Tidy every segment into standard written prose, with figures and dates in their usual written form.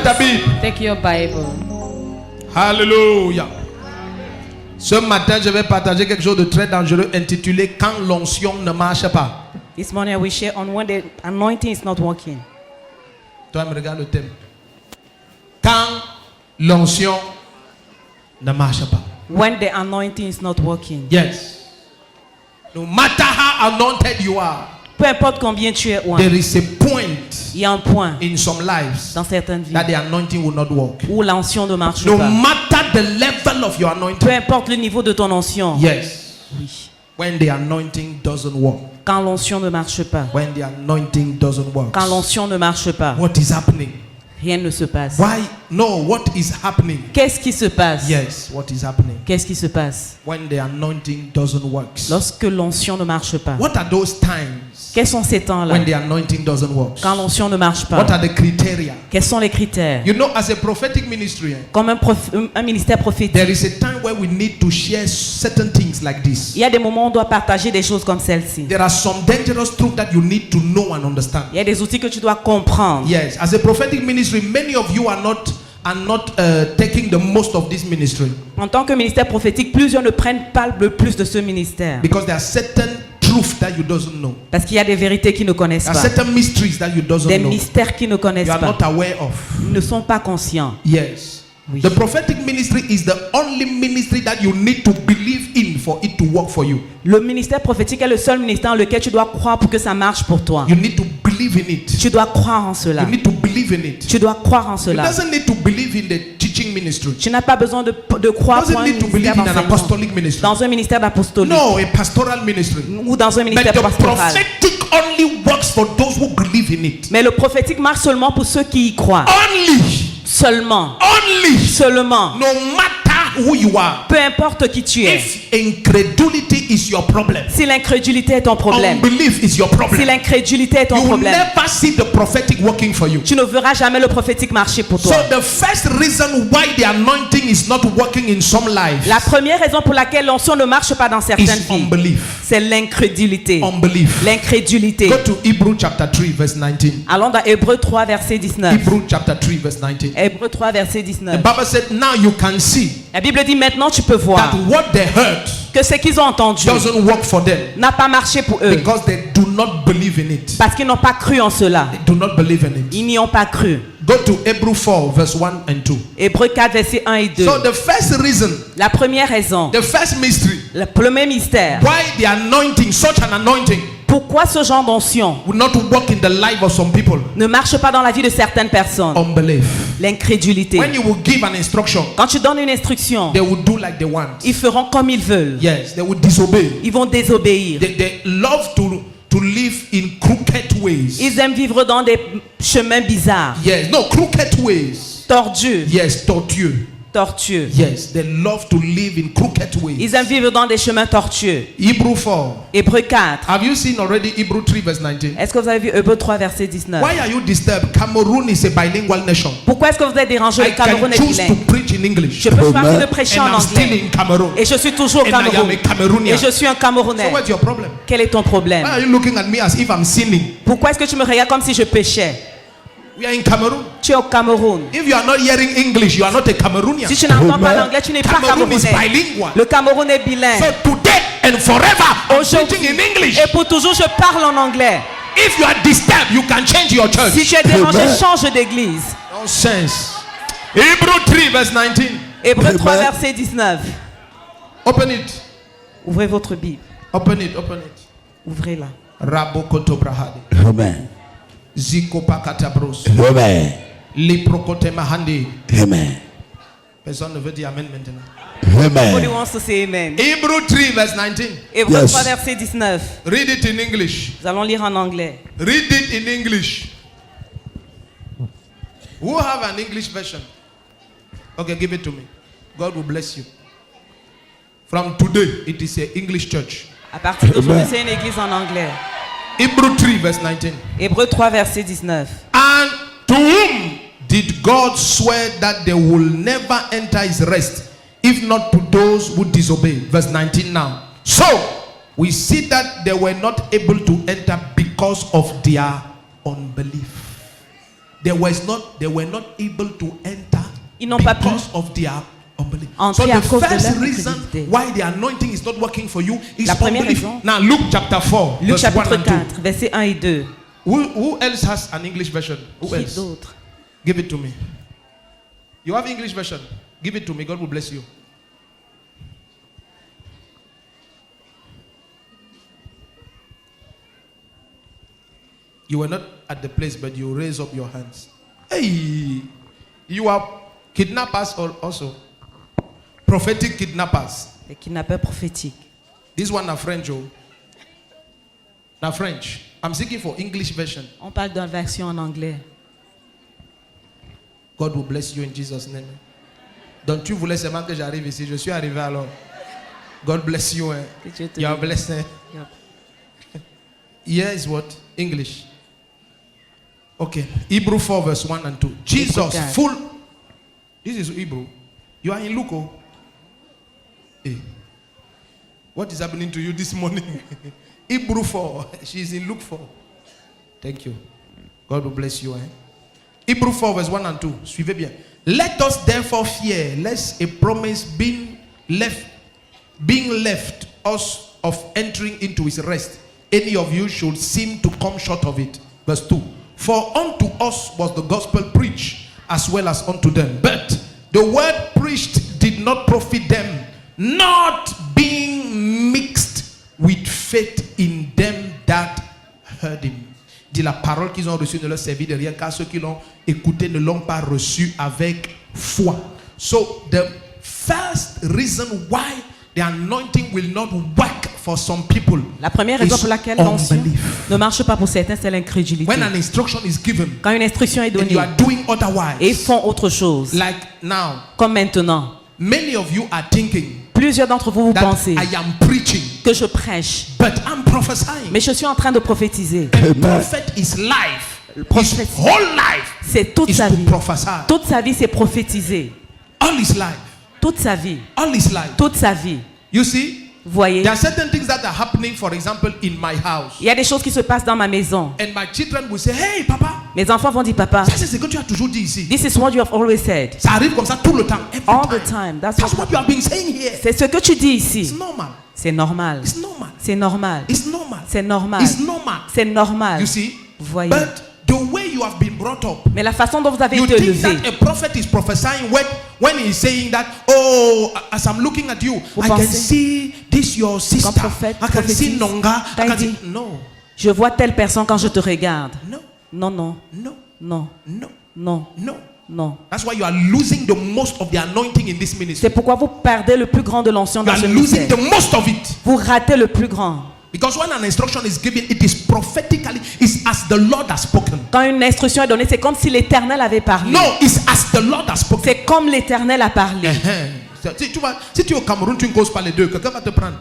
ta Bible. Take your Bible. Alléluia. Ce matin, je vais partager quelque chose de très dangereux intitulé « Quand l'onction ne marche pas ». This morning I will share on when the anointing is not working. Toi, me regarde le thème. Quand l'onction ne marche pas. When the anointing is not working. Yes. No matter how anointed you are, Peu importe combien tu es oint, there is a point il y a un point in some lives dans certaines vies that the anointing will not work. où l'onction ne marche No pas. matter the level of your anointing. Peu importe le niveau de ton onction. Yes. Oui. When the anointing doesn't work. Quand l'onction ne marche pas. When the anointing doesn't work. Quand l'onction ne marche pas. What is happening? Rien ne se passe. Why? No, what is happening? Qu'est-ce qui se passe? Yes, what is happening? Qu'est-ce qui se passe? When the anointing doesn't work. Lorsque l'onction ne marche pas. What are those times? Quels sont ces temps-là? When the anointing doesn't work. Quand l'onction ne marche pas. What are the criteria? Quels sont les critères? You know, as a prophetic ministry, Comme un ministère prophétique, there is a time where we need to share certain things like this. il y a des moments où on doit partager des choses comme celle-ci. There are some dangerous truths that you need to know and understand. Il y a des outils que tu dois comprendre. Yes, as a prophetic ministry, many of you are not taking the most of this ministry. En tant que ministère prophétique, plusieurs ne prennent pas le plus de ce ministère. Because there are certain truths that you doesn't know. Parce qu'il y a des vérités qu'ils ne connaissent There are pas. certain mysteries that you doesn't Des know. mystères qu'ils ne connaissent You are pas. not aware of. Ils ne sont pas conscients. Yes. Oui. The prophetic ministry is the only ministry that you need to believe in for it to work for you. Le ministère prophétique est le seul ministère en lequel tu dois croire pour que ça marche pour toi. You need to believe in it. Tu dois croire en cela. You need to believe in it. Tu dois croire en You cela. doesn't need to believe in the teaching ministry. Tu n'as pas besoin de croire Doesn't pour un need to ministère believe in an d'enseignement. apostolic ministry. Dans un ministère d'apostolique. No, a pastoral ministry. Ou dans un But ministère the pastoral. prophetic only works for those who believe in it. Mais le prophétique marche seulement pour ceux qui y croient. Only. Seulement. Only. Seulement. No matter who you are. Peu importe qui tu es. If incredulity is your problem. Si l'incrédulité est ton problème. Unbelief is your problem. Si l'incrédulité est ton You will problème. never see the prophetic working for you. Tu ne verras jamais le prophétique marcher pour So toi. the first reason why the anointing is not working in some lives La première raison pour laquelle l'onction ne marche pas dans certaines is vies, unbelief. c'est l'incrédulité. Unbelief. L'incrédulité. Go to Hebrew chapter 3 verse 19. Allons dans Hébreux 3 verset 19. Hebrew chapter 3 verse 19. Hébreux 3 verset The 19. Bible said now you can see La Bible dit maintenant tu peux voir that what they heard que ce qu'ils ont entendu doesn't work for them n'a pas marché pour eux because they do not believe in it. parce qu'ils n'ont pas cru en cela. They do not believe in it. Ils n'y ont pas cru. Go to Hebrew 4 verse 1 and 2. Hébreux 4 verset 1 et 2. So the first reason, La première raison, the first mystery le premier mystère, why the anointing, such an anointing pourquoi ce genre d'onction will not work in the life of some people. ne marche pas dans la vie de certaines personnes? Unbelief. L'incrédulité. When you will give an instruction, Quand tu donnes une instruction, they will do like they want. ils feront comme ils veulent. Yes, they will disobey. Ils vont désobéir. They love to live in crooked ways. Ils aiment vivre dans des chemins bizarres, Yes, no, crooked ways. tordus, Yes, tortueux. tortueux. Yes, they love to live in crooked ways. Ils aiment vivre dans des chemins tortueux. Hebrew 4. Hébreux 4. Have you seen already Hebrew 3 verse 19? Est-ce que vous avez vu Hébreux 3 verset 19? Why are you disturbed? Cameroon is a bilingual nation. Pourquoi est-ce que vous êtes dérangé? I Le Cameroun can est choose to bilingue. preach in English. Je peux choisir de prêcher And en I'm still anglais. in Cameroon. Et je suis toujours au And I am Cameroun. a Cameroonian. Et je suis un Camerounais. So what's your problem? Quel est ton problème? Why are you looking at me as if I'm sinning? Pourquoi est-ce que tu me regardes comme si je péchais? We are in Cameroon. Tu es au Cameroun. If you are not hearing English, you are not a Cameroonian. Si tu n'entends pas l'anglais, tu n'es pas Cameroon is Camerounais. bilingual. Le Cameroun est bilingue. So today and forever, I'm teaching in English. Et pour toujours, je parle en anglais. If you are disturbed, you can change your church. Si tu es dérangé, change d'église. Nonsense. Hebrew 3 verse 19. Hébreux 3 verset 19. Open it. Ouvrez votre Bible. Open it. Open it. Ouvrez-la. Rabokoto brahadi. Amen. Ziko pakata bros. Amen. Liprokote mahandi. Amen. Personne ne veut dire amen maintenant. Nobody Amen. wants to say amen. Hebrew 3 verse 19. Hébreux Yes. 3 verset 19. Read it in English. Nous allons lire en anglais. Read it in English. Who have an English version? Okay, give it to me. God will bless you. From today, it is an English church. À partir d'aujourd'hui, c'est une église en anglais. Hebrew 3 verse 19. Hébreux 3 verset 19. And to whom did God swear that they will never enter his rest, if not to those who disobey? Verse 19 now. So, we see that they were not able to enter because of their unbelief. they were not able to enter Ils n'ont pas pu because of their unbelief. entrer So à the cause de first leur reason incrédulité. why the anointing is not working for you is La première unbelief. raison- Now Luke chapter 4, Luc verse 1 chapitre and 2. 4, versets 1 et 2. Who else has an English version? Who Qui else? d'autre? Give it to me. You have English version? Give it to me. God will bless you. You were not at the place, but you raise up your hands. Hey, you are kidnappers also. Prophetic kidnappers. Les kidnappeurs prophétiques. This one are French, oh. Now French. I'm seeking for English version. On parle d'une version en anglais. God will bless you in Jesus' name. Donc tu voulais seulement que j'arrive ici. Je suis arrivé alors. God bless you. Eh? Que Dieu te You are bénisse. blessed. Eh? Here is what? English. Okay. Hebrew 4 verse 1 and 2. Jesus Écoute, full. This is Hebrew. You are in Luke. Oh. Hey. What is happening to you this morning? Hebrew 4. She is in Luke 4. Thank you. God will bless you. Eh? Hebrew 4 verse 1 and 2. Suivez bien. Let us therefore fear, lest a promise being left us of entering into his rest, any of you should seem to come short of it. Verse 2. For unto us was the gospel preached, as well as unto them. But the word preached did not profit them, not being mixed with faith in them that heard him. Dit la parole qu'ils ont reçue ne leur servit de rien, car ceux qui l'ont écouté ne l'ont pas reçue avec foi. So the first reason why the anointing will not work for some people La première raison is pour laquelle l'onction unbelief. ne marche pas pour certains, c'est l'incrédulité. When an instruction is given Quand une instruction est and donnée you are doing et ils otherwise, font autre chose, like now, comme maintenant, many of you are thinking plusieurs d'entre vous that pensez I am preaching, que je prêche, but I'm prophesying. mais je suis en train de prophétiser. A prophet is life. His prophète- whole life C'est toute is sa to vie. prophesy. Toute sa vie, c'est prophétiser. All his life. Toute sa vie. All his life. Toute sa vie. You see, Vous voyez, there are certain things that are happening, for example, in my house. il y a des choses qui se passent dans ma maison. And my children will say, hey, papa, Mes enfants vont dire, papa, ça c'est ce que tu as toujours dit ici. this is what you have always said. Ça arrive comme ça tout le temps. Every All the time. time. That's That's what what you have been saying here. C'est ce que tu dis It's ici. normal. C'est normal. It's normal. C'est normal. It's normal. C'est normal. It's normal. C'est normal. You see? Vous voyez. But the way you have been brought up, Mais la façon dont vous avez you été think élevé, that a prophet is prophesying when he's saying that, oh, as I'm looking at you, Vous I can pensez- see this your sister. prophète I can see prophétise, Nonga. I quand can il see... dit- No, je vois telle personne quand je te regarde. no, Non, non, no, non, no, non, no. non. That's why you are losing the most of the anointing in this ministry. C'est pourquoi vous perdez le plus grand de l'onction You dans are ce losing ministère. the most of it. Vous ratez le plus grand. Because when an instruction is given, it is prophetically, it's as the Lord has spoken. Quand une instruction est donnée, c'est comme si l'Éternel avait parlé. No, it's as the Lord has spoken. C'est comme l'Éternel a parlé. Si tu es au Cameroun, tu ne causes pas les deux, quelqu'un va te prendre.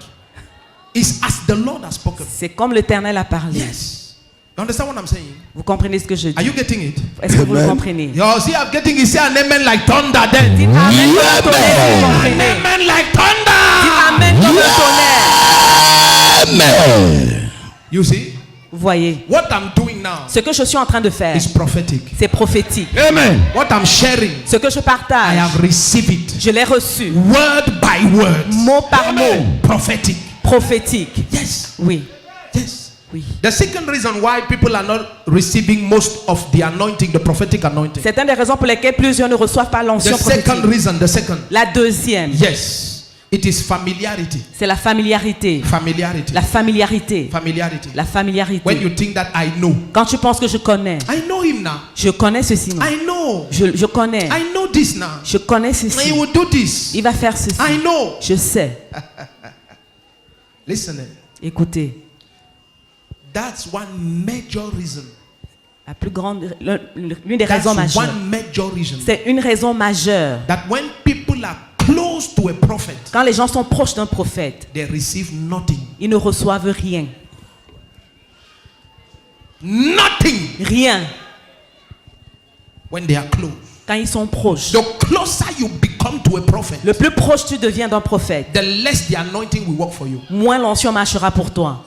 It's as the Lord has spoken. C'est comme l'Éternel a parlé. Yes. You understand what I'm saying? Vous comprenez ce que je Are dis? you getting it? Est-ce que vous le comprenez? Yo, see, I'm getting it. Say an amen like thunder then. Dites Amen comme le tonnerre, vous An comprenez? amen like Dites thunder. Amen comme le tonnerre. You see, Vous voyez? what I'm doing now Ce que je suis en train de faire, is prophetic. c'est prophétique. Amen. What I'm sharing, Ce que je I partage, have received it. je l'ai reçu. Word by word. Mot par mot. Prophetic. Prophétique. Yes. Oui. Yes. Oui. The second reason why people are not receiving most of the anointing, the prophetic anointing. C'est une des raisons pour lesquelles plusieurs ne reçoivent pas The l'onction second prophétique. reason, the second. La deuxième, Yes. It is familiarity. c'est la familiarité. Familiarity. La familiarité. Familiarity. La When familiarité. you think that I know. Quand tu penses que je connais, I know him now. je connais ceci. Non? I know. Je connais. I know this now. Je connais He ceci. will do this. Il va faire ceci. I know. Je sais. Listen. Écoutez, That's one major reason. la plus grande, l'une des That's raisons majeures. one major reason. C'est une raison majeure. That when people are close to a prophet, Quand les gens sont proches d'un prophète, they receive nothing. ils ne reçoivent rien. Nothing Rien. when they are close. Quand ils sont proches. The closer you become to a prophet, Le plus proche tu deviens d'un prophète, the less the anointing will work for you. moins l'onction marchera pour toi.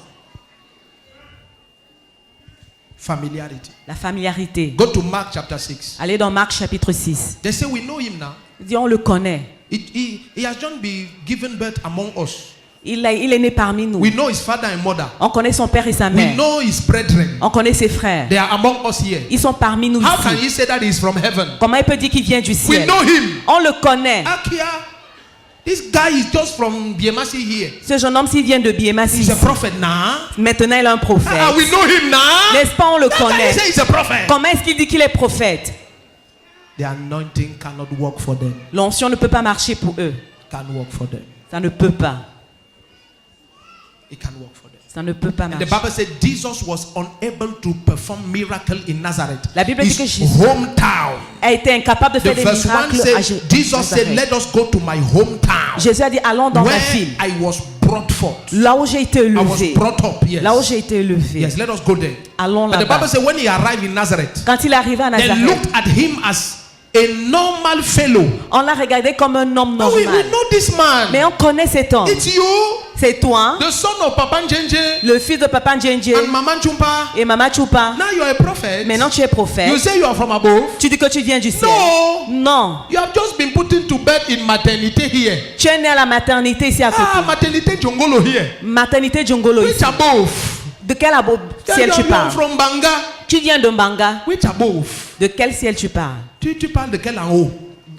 Familiarity. La familiarité. Go to Mark chapter 6. Allez dans Marc chapitre 6. They say we know him now. Il dit, on le connaît. He has just been given birth among us. Il est né parmi nous. We know his father and mother. On connaît son père et sa We mère. know his brethren. On connaît ses frères. They are among us here. Ils sont parmi nous How can ici. you say that he is from heaven? Comment il peut dire qu'il vient du We ciel? know him. On le connaît. Akia, this guy is just from Biemasi here. Ce jeune homme, s'il vient de Biemasi, He's a prophet now. maintenant il est un prophète. We know him now. N'est-ce pas, on le That's why connaît. he say he's a prophet. Comment est-ce qu'il dit qu'il est prophète? The anointing cannot work for them. L'onction ne peut pas marcher pour eux. Can work for them. Ça ne peut pas. It can work for them. Ça ne peut pas And the marcher. Bible said Jesus was unable to perform miracle in Nazareth. La Bible dit que His Jésus hometown. a été incapable de The faire des verse 1 miracles à said, Jesus said, Nazareth. let us go to my hometown Jésus a dit, allons dans ma where ville. I was brought forth. Là où j'ai été I was élevé. brought up, yes. Là où j'ai été élevé. Yes, let us go there. Allons And the Bible là-bas. said when he arrived in Nazareth, Quand il est arrivé à they Nazareth, looked at him as a normal fellow. on l'a regardé comme un homme Oh, we normal. know this man. Mais on connaît cet homme. It's you, C'est toi, the son of Papa Njenje le fils de Papa Njenje and Mama Chumpa. et Mama Chupa. Now you are a prophet. Maintenant tu es prophète. You say you are from above. Tu dis que tu viens du ciel. No. Non. You have just been put into bed in maternity here. Tu es né à la maternité ici à côté. Maternity Jongolo here. Maternité Djongolo Which ici. above? De quel ciel tu You are parles? from Banga. Tu viens de Mbanga. Which above? De quel ciel tu parles? Tu parles de quel en haut?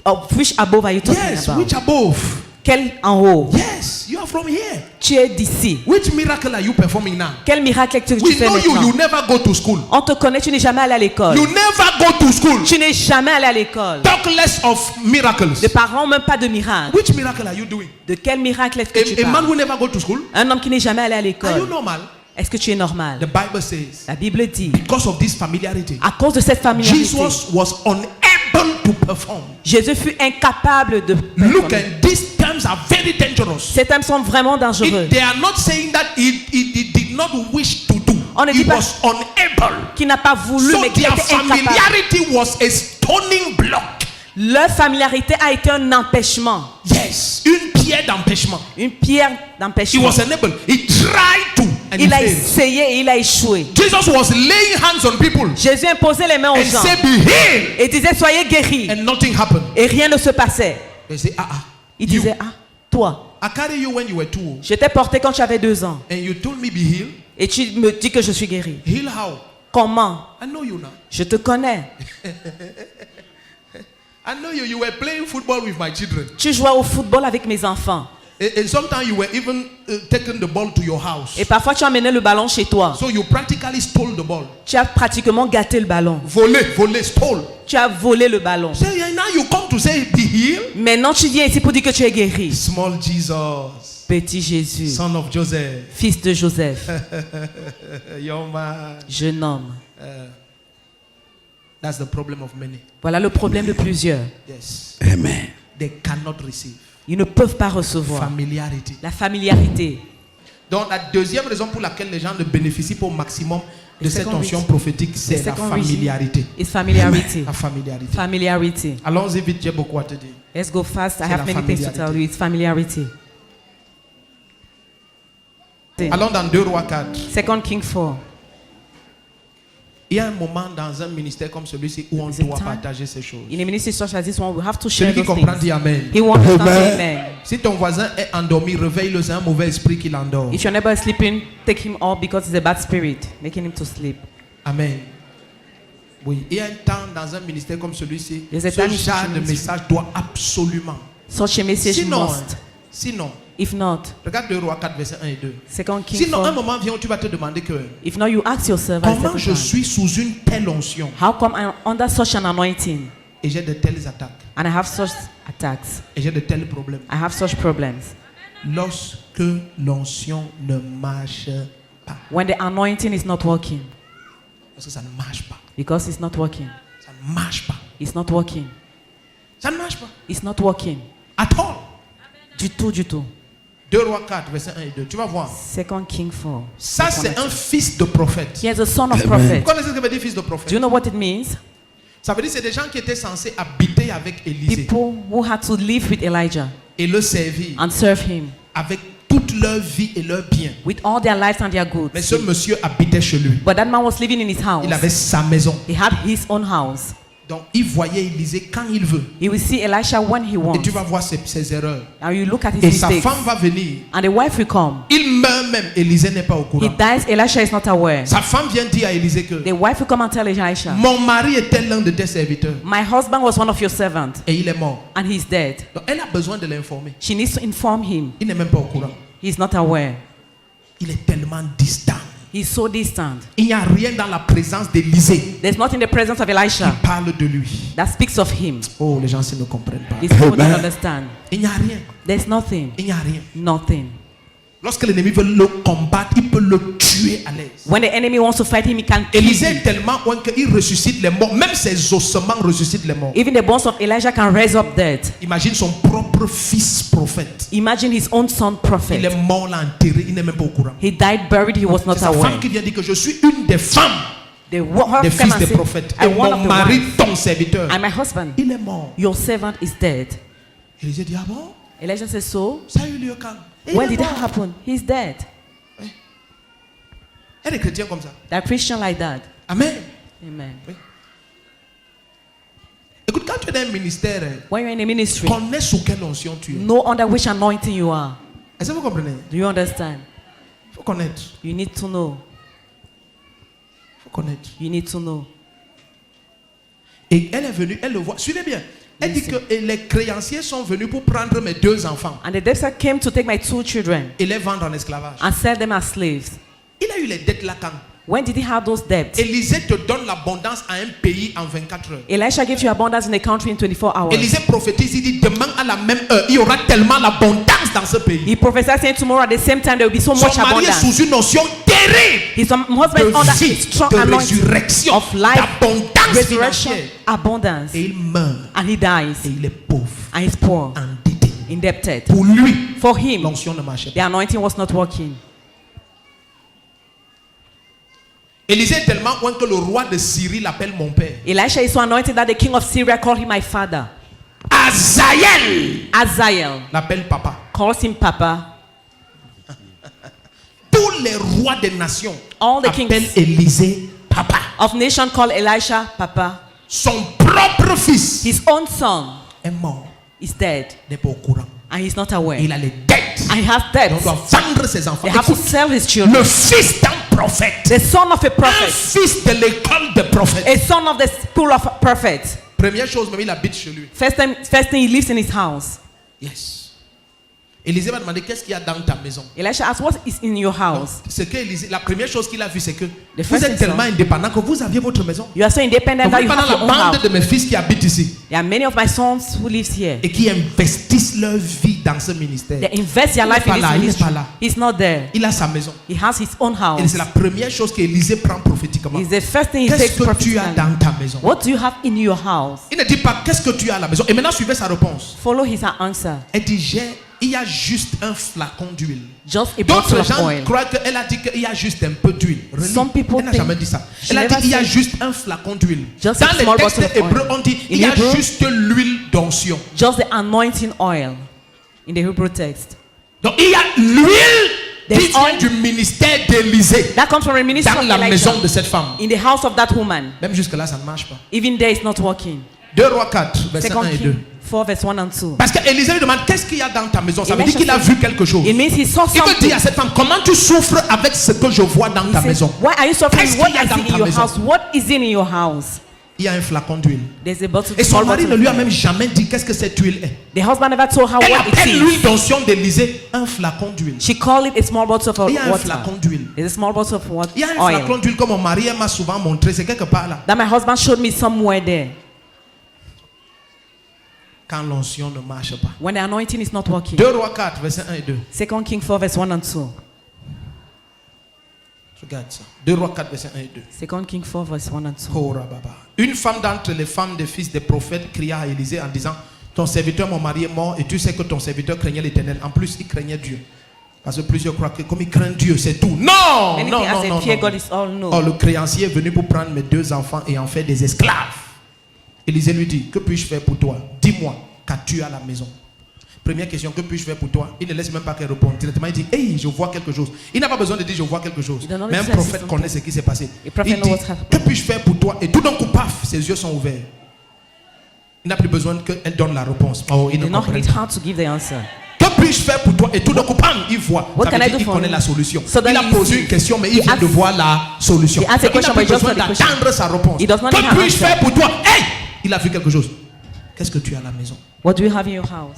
Of which above are you talking Yes, about? which above? Quel en haut? Yes, you are from here. Tu es d'ici. Which miracle are you performing now? Quel miracle est-ce que tu We fais know you, maintenant? you never go to school. On te connaît, tu n'es jamais allé à l'école. You never go to school. Tu n'es jamais allé à l'école. Talk less of miracles. Les parents même pas de miracle. Which miracle are you doing? De quel miracle est-ce que tu A man parles? who never go to school? Un homme qui n'est jamais allé à Are you l'école. normal? Est-ce que tu es normal? The Bible says, La Bible dit, because of this familiarity, à cause de cette familiarité, Jesus was unable to perform. Jésus fut incapable de Look, performer. and these terms are very dangerous. Ces termes sont vraiment dangereux. They are not saying that he did not wish to do. On ne He dit pas- was unable. Qui n'a pas voulu, So mais qui their était incapable. familiarity was a stoning block. Leur familiarité a été un empêchement. Yes, une pierre d'empêchement. Une pierre He d'empêchement. was unable. He tried to, and he Il a failed. essayé et il a échoué. Jesus was laying hands on people Jésus imposait les mains aux and gens said, "Be healed," et disait soyez guéris. and nothing happened. Et rien ne se passait. They say, Il you, disait ah, toi, I carried you when you were 2 old, je t'ai porté quand tu avais 2 ans and you told me be healed. et tu me dis que je suis guéri. Heal how? Comment? I know you now. Je te connais. I know you. You were playing football with my children, Tu jouais au football avec mes enfants and sometimes you were even taking the ball to your house. et parfois tu emmenais le ballon chez toi. So you practically stole the ball. Tu as pratiquement gâté le ballon. Volé, stole. Tu as volé le ballon. So yeah, now you come to say be healed. Maintenant tu viens ici pour dire que tu es guéri. Small Jesus, Petit Jésus, son of Joseph, fils de Joseph, young man. jeune homme. That's the problem of many. Voilà le problème de plusieurs. Yes, Amen. they cannot receive Ils ne peuvent pas recevoir familiarity. la familiarité. Donc la deuxième raison pour laquelle les gens ne bénéficient pas au maximum de The cette second onction reason- prophétique, The c'est la second reason familiarité. is familiarity. La familiarité. Familiarity. Allons-y vite, j'ai beaucoup à te dire. Let's go fast. I C'est have la many things to familiarité. tell you. It's familiarity. Allons dans 2 Rois 4. 2 Kings 4. Il y a un moment dans un ministère comme celui-ci où on Is it doit time? partager ces choses. In a ministry such as this one, we have to share Celui qui those comprend things. dit Amen. He wants to say Amen. amen. Si ton voisin est endormi, réveille-le, c'est un mauvais esprit qui l'endort. If your neighbor is sleeping, take him up because it's a bad spirit, making him to sleep. Amen. Oui, il y a un temps dans un ministère comme celui-ci, There's a ce time in genre such a de ministry. message doit absolument. Such a message Sinon, must. If not, regarde 2 Rois 4, verset 1 et 2. 2 Kings Sinon, un 4. moment vient où tu vas te demander que If not, you ask yourself, at a comment certain je time, suis sous une telle onction how come I'm under such an anointing et j'ai de telles attaques and I have such attacks? et j'ai de tels problèmes. I have such problems. Lorsque l'onction ne marche pas. When the anointing is not working, Parce que ça ne marche pas. because it's not working. Ça ne marche pas. It's not working. Ça ne marche pas. It's not working. At all. Du tout, du tout. 2 Rois 4, verset 1 et 2. Tu vas voir. 2 Kings 4. Ça, c'est un fils de prophète. He is a son of Amen. prophet. Vous connaissez ce que veut dire fils de Do prophète? you know what it means? Ça veut dire que c'est des gens qui étaient censés habiter avec Élisée People who had to live with Elijah et le servir and serve him avec toute leur vie et leurs biens. with all their lives and their goods. Mais ce monsieur habitait chez lui. But that man was living in his house. Il avait sa maison. He had his own house. Donc il voyait Élisée quand il veut. He will see Elisha when he Et wants. tu vas voir ses erreurs. And you look at his Et sa mistakes. femme va venir. And the wife will come. Il meurt même. Élisée n'est pas au He courant. dies, Elisha is not aware. Sa femme vient dire à Élisée que The wife will come and tell Elisha, mon mari était l'un de tes serviteurs. my husband was one of your servants Et il est mort. and he's dead. Donc elle a besoin de l'informer. She needs to inform him. Il n'est même pas au courant. He's not aware. Il est tellement distant. He's so distant. Il n'y a rien dans la présence d'Élisée There's not in the presence of qui Elisha parle de lui. that speaks of him. Oh, les gens ne comprennent pas. These people don't understand. Il n'y a rien. There's nothing. Il n'y a rien. Nothing. Lorsque l'ennemi veut le combattre, il peut le tuer à l'aise. When the enemy wants to fight him, he can kill Élisée him. est tellement loin qu'il ressuscite les morts. Même ses ossements ressuscitent les morts. Even the bones of Elijah can raise up dead. Imagine son propre fils prophète. Imagine his own son Il prophet. est mort là, enterré. Il n'est même pas au courant. He died buried, he was not C'est sa aware. femme qui vient dire que je suis une des femmes The des wife fils came and des said, prophètes. Et I'm one of mon the mari, wives. ton serviteur, And my husband, il est mort. your servant is dead. Élisée dit, ah bon? Elijah says, so? Ça a eu lieu quand? Et When il est did that mort. happen? He's dead. Il y a des chrétiens comme ça. They're Christian like that. Amen. Amen. Écoute, quand tu es dans un ministère, When you're in a ministry, connais sous quelle onction tu es. know under which anointing you are. Est-ce que vous comprenez? Do you understand? Il faut connaître. You need to know. Il faut connaître. You need to know. Et elle est venue, elle le voit. Suivez bien. Elle dit que les créanciers sont venus pour prendre mes 2 enfants And the debtor came to take my 2 children et les vendre en esclavage. and sell them as slaves. Il a eu les dettes là quand? When did he have those debts? Élisée te donne l'abondance à un pays en 24 heures. Elisha gave you abundance in the country in 24 hours. Élisée prophétise, il dit demain à la même heure, il y aura tellement l'abondance dans ce pays. He prophesied saying tomorrow at the same time there will be so much Son mari est abundance. sous une notion terrible His husband is under de a vie, strong de anointing résurrection, of life, d'abondance resurrection, financière. abundance. Et il meurt. And he Et dies. il est pauvre, And he's poor, endetté. indebted. Pour lui, For him, l'onction ne marchait the pas. anointing was not working. Élisée est tellement loin que le roi de Syrie l'appelle mon père. Elisha is so anointed that the king of Syria called him my father. Azaël Azael l'appelle papa. calls him papa. Tous les rois des nations All the appellent kings Élisée papa. of nation call Elisha papa. Son propre fils His own son est mort, is dead n'est pas au courant. and he's not aware. Il a les dettes. And he has On debts. doit vendre ses enfants. They have to Écoute, sell his children. le fils d'un prophète, The son of a un prophet. fils de l'école des prophètes. A son of the school of prophets. Première chose, même il habite chez lui. First thing he lives in his house. Yes. Élisée va demander qu'est-ce qu'il y a dans ta maison. Elisha asks, what is in your house? C'est que Élisée, la première chose qu'il a vue, c'est que vous first êtes thing, tellement indépendant que vous aviez votre maison. You are so independent Vous that êtes you pas have dans your la own bande house. de mes fils qui habitent ici There are many of my sons who live here. et qui investissent leur vie dans ce ministère. They invest their Il n'est life pas in là, this il n'est ministry. pas là. He's not there. Il a sa maison. He has his own Et house. c'est la première chose qu'Élisée prend prophétiquement. It's the first thing he Qu'est-ce takes que tu as prophetically. dans ta maison? What do you have in your house? Il ne dit pas qu'est-ce que tu as à la maison. Et maintenant, suivez sa réponse. Follow his answer. Elle dit il y a juste un flacon d'huile. Just a D'autres bottle of gens oil. croient qu'elle a dit qu'il y a juste un peu d'huile. Relis. Some people Elle n'a think jamais dit ça. she Elle a dit never qu'il y a said juste un flacon d'huile. just Dans a les small textes bottle of hébreux, oil. on dit In il y a Hebrew, juste l'huile d'onction. Just the anointing oil in the Hebrew text. Donc il y a l'huile There's qui vient oil. du ministère d'Élisée That comes from a ministry dans of la Elijah. maison de cette femme. In the house of that woman. Même jusque-là, ça ne marche pas. Even there it's not working. 2 Rois 4, verset 1 Second et 2. King 4 verse 1 and 2. Parce qu'Élisée lui demande qu'est-ce qu'il y a dans ta maison. Ça veut Elisha dire qu'il a said- vu quelque chose. It means he saw Il veut something. dire à cette femme comment tu souffres avec ce que je vois dans He ta said, maison. why are you suffering? Qu'est-ce What qu'il y a I dans see ta in your maison? house? What is in your house? Il y a un flacon d'huile. There's a bottle. Et son small mari bottle ne lui a of même oil. jamais dit qu'est-ce que cette huile est. The husband never told her Elle what it appelle is. l'huile d'onction d'Élisée un flacon d'huile. She called it a small bottle of Il y a un water. flacon d'huile. There's a small bottle of water. Il y a un Oil. flacon d'huile que mon mari m'a souvent montré. C'est quelque part là. That my husband showed me somewhere there. Quand l'onction ne marche pas. When the anointing is not working. 2 Rois 4, verset 1 et 2. 2 King 4 verse 1 and 2. Regarde ça. 2 Rois 4, verset 1 et 2. 2 King 4 verse 1 and 2. Korababa. Une femme d'entre les femmes des fils des prophètes cria à Élisée en disant ton serviteur, mon mari est mort et tu sais que ton serviteur craignait l'Éternel. En plus, il craignait Dieu. Parce que plusieurs croient que comme il craint Dieu, c'est tout. Non, Anything non, as non, a non, fear non. God is all no. Or, le créancier est venu pour prendre mes 2 enfants et en faire des esclaves. Élisée lui dit, que puis-je faire pour toi? Dis-moi, qu'as-tu à la maison? Première question, que puis-je faire pour toi? Il ne laisse même pas qu'elle réponde. Directement, il dit, hey, je vois quelque chose. Il n'a pas besoin de dire, je vois quelque chose. Mais un prophète connaît ce qui s'est passé. Il dit, que puis-je faire pour toi? Et tout d'un coup, paf, ses yeux sont ouverts. Il n'a plus besoin qu'elle donne la réponse. Oh, il ne comprend pas. Que puis-je faire pour toi? Et tout d'un coup, bam, il voit. Ça veut dire qu'il connaît la solution. Il a posé une question, mais il vient de voir la solution. Il n'a plus besoin d'attendre sa réponse. Que puis-je faire pour toi? Hey! Il a vu quelque chose. Qu'est-ce que tu as à la maison? What do you have in your house?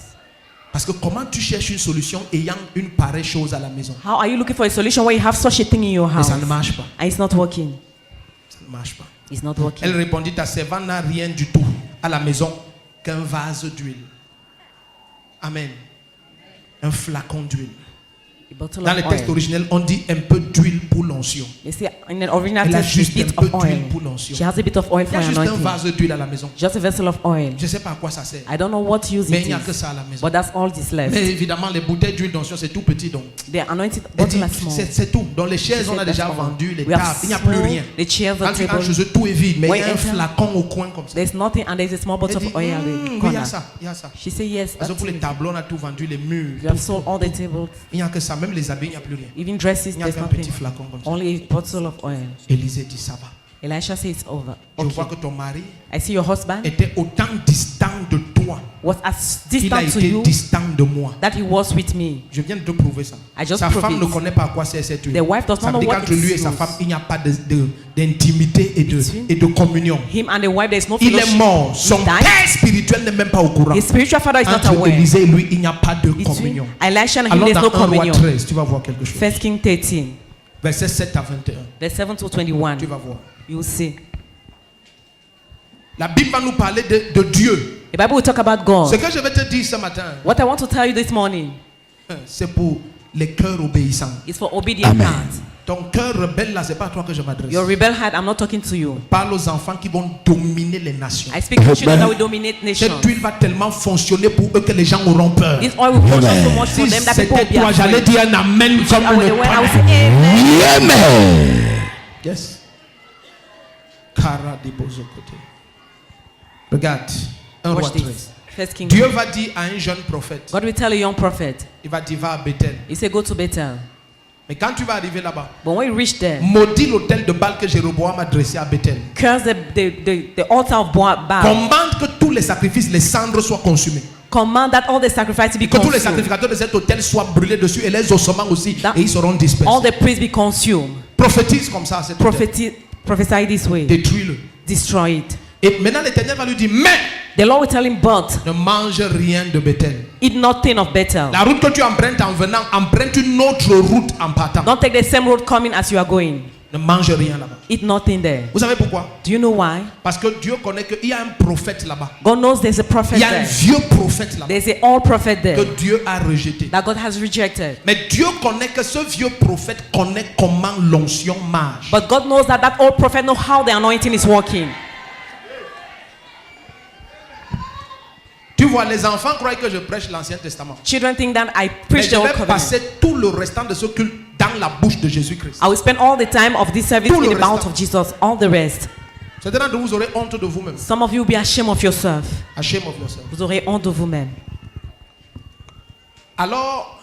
Parce que comment tu cherches une solution ayant une pareille chose à la maison? How are you looking for a solution where you have such a thing in your Et house? ça ne marche pas. And it's not working. Ça ne marche pas. It's not working. Elle répondit, ta servante n'a rien du tout à la maison qu'un vase d'huile. Amen. Un flacon d'huile. A bottle Dans le of texte oil. originel, on dit un peu d'huile pour l'onction. You see, in the original Elle a text, juste a bit un peu of d'huile oil. pour l'onction. She has a bit of oil Il y for a juste un anointing. vase d'huile à la maison. Just a vessel of oil. Je ne sais pas à quoi ça sert. I don't know what use Mais it il n'y a que is, ça à la maison. but that's all is left. Mais évidemment, les bouteilles d'huile d'onction, c'est tout petit. Donc, The anointed elle bottle dit, are small. c'est tout. Dans les chaises, She on a said déjà that's all. vendu. Les We have tables, il n'y a plus sold rien. the chairs, Quand the tu rentres table. chez eux, tout est vide. Mais il y When a un enter, flacon au coin comme ça. There's nothing, and there's a small bottle Elle dit, of oil at the oui, il y corner. a ça. Il y a ça. She said yes. Parce que That's pour les it. tableaux, on a tout vendu, les murs. You have sold all the tables, Il n'y a que ça. Même les habits, il n'y a plus rien. even dresses. Il n'y a There's qu'un nothing. petit flacon comme ça. Only a bottle of oil. Élisée dit, ça va. Elisha says it's over. Je vois Okay. que ton mari I see your husband était autant distant de toi was as qu'il a distant to été you distant de moi. that he was with me. Je viens de te prouver ça. I just Sa proved femme it. ne connaît pas à quoi sert cette huile. The wife does Ça not veut know dire what qu'entre lui et it's sa used. femme, il n'y a pas d'intimité et de communion. Him and the wife, there's no Il est fellowship. mort. Son He died. père spirituel n'est même pas au courant. His spiritual father is not Entre aware. Élisée et lui, il n'y a pas de Between communion. Elisha and him, Alors there's dans no 1 roi communion. 13, tu vas voir quelque chose. 1 King 13, Verset 7 à 21. verse 7 to 21. Tu vas voir. You will see. La Bible va nous parler de Dieu. The Bible will talk about Ce God. que je vais te dire ce matin, What I want to tell you this morning c'est pour les cœurs obéissants. is for obedient Amen. hearts. Ton cœur rebelle là, c'est pas à toi que je m'adresse. Your rebel heart, I'm not talking to you. Parle aux enfants qui vont dominer les nations. I speak to children that will dominate nations. Cette huile va tellement fonctionner pour eux que les gens auront peur. This oil will function so much for Si them that people c'était will be toi, j'allais afraid. dire un amen comme I will, le when I will tonnerre. say amen. Amen. Yes. Kara de Bozokote. Regarde, 1 roi Watch 13. this. First King. Dieu va dire à un jeune prophète, God will tell a young prophet. il va dire va à Bethel. He said, go to Bethel. Mais quand tu vas arriver là-bas, But when you reach there, maudit l'autel de Baal que Jéroboam a dressé à Bethel. curse the altar of Baal. Commande que tous les sacrifices, les cendres soient consumées. Command that all the sacrifices be Que tous les consumed. sacrificateurs de cet autel soient brûlés dessus et les ossements aussi. That- Et ils seront dispersés. All the priests be consumed. Prophétise comme ça à cet autel. Prophesy this way. Détruis-le. Destroy it. Et maintenant l'Éternel va lui dire, mais The Lord will tell him, but ne mange rien de Bethel. eat nothing of Bethel. La route que tu empruntes en venant, emprunte une autre route en partant. Don't take the same road coming as you are going. Ne mange rien là-bas. Eat nothing there. Vous savez pourquoi? Do you know why? Parce que Dieu connaît qu'il y a un prophète là-bas. God knows there's a prophet Il y a un there. vieux prophète là-bas There's an old prophet que there Dieu a rejeté. that God has rejected. Mais Dieu connaît que ce vieux prophète connaît comment l'onction marche. But God knows that old prophet knows how the anointing is working. Tu vois, les enfants croient que je prêche l'Ancien Testament. Children think that I Mais preach je the old vais covenant. passer tout le restant de ce culte dans la bouche de Jésus-Christ. I will spend all the time of this service Tout in le the mouth restant. of Jesus. All the rest. Certains d'entre vous aurez honte de vous-même. Some of you will be ashamed of yourself. Shame of yourself. Vous aurez honte de vous-même. Alors,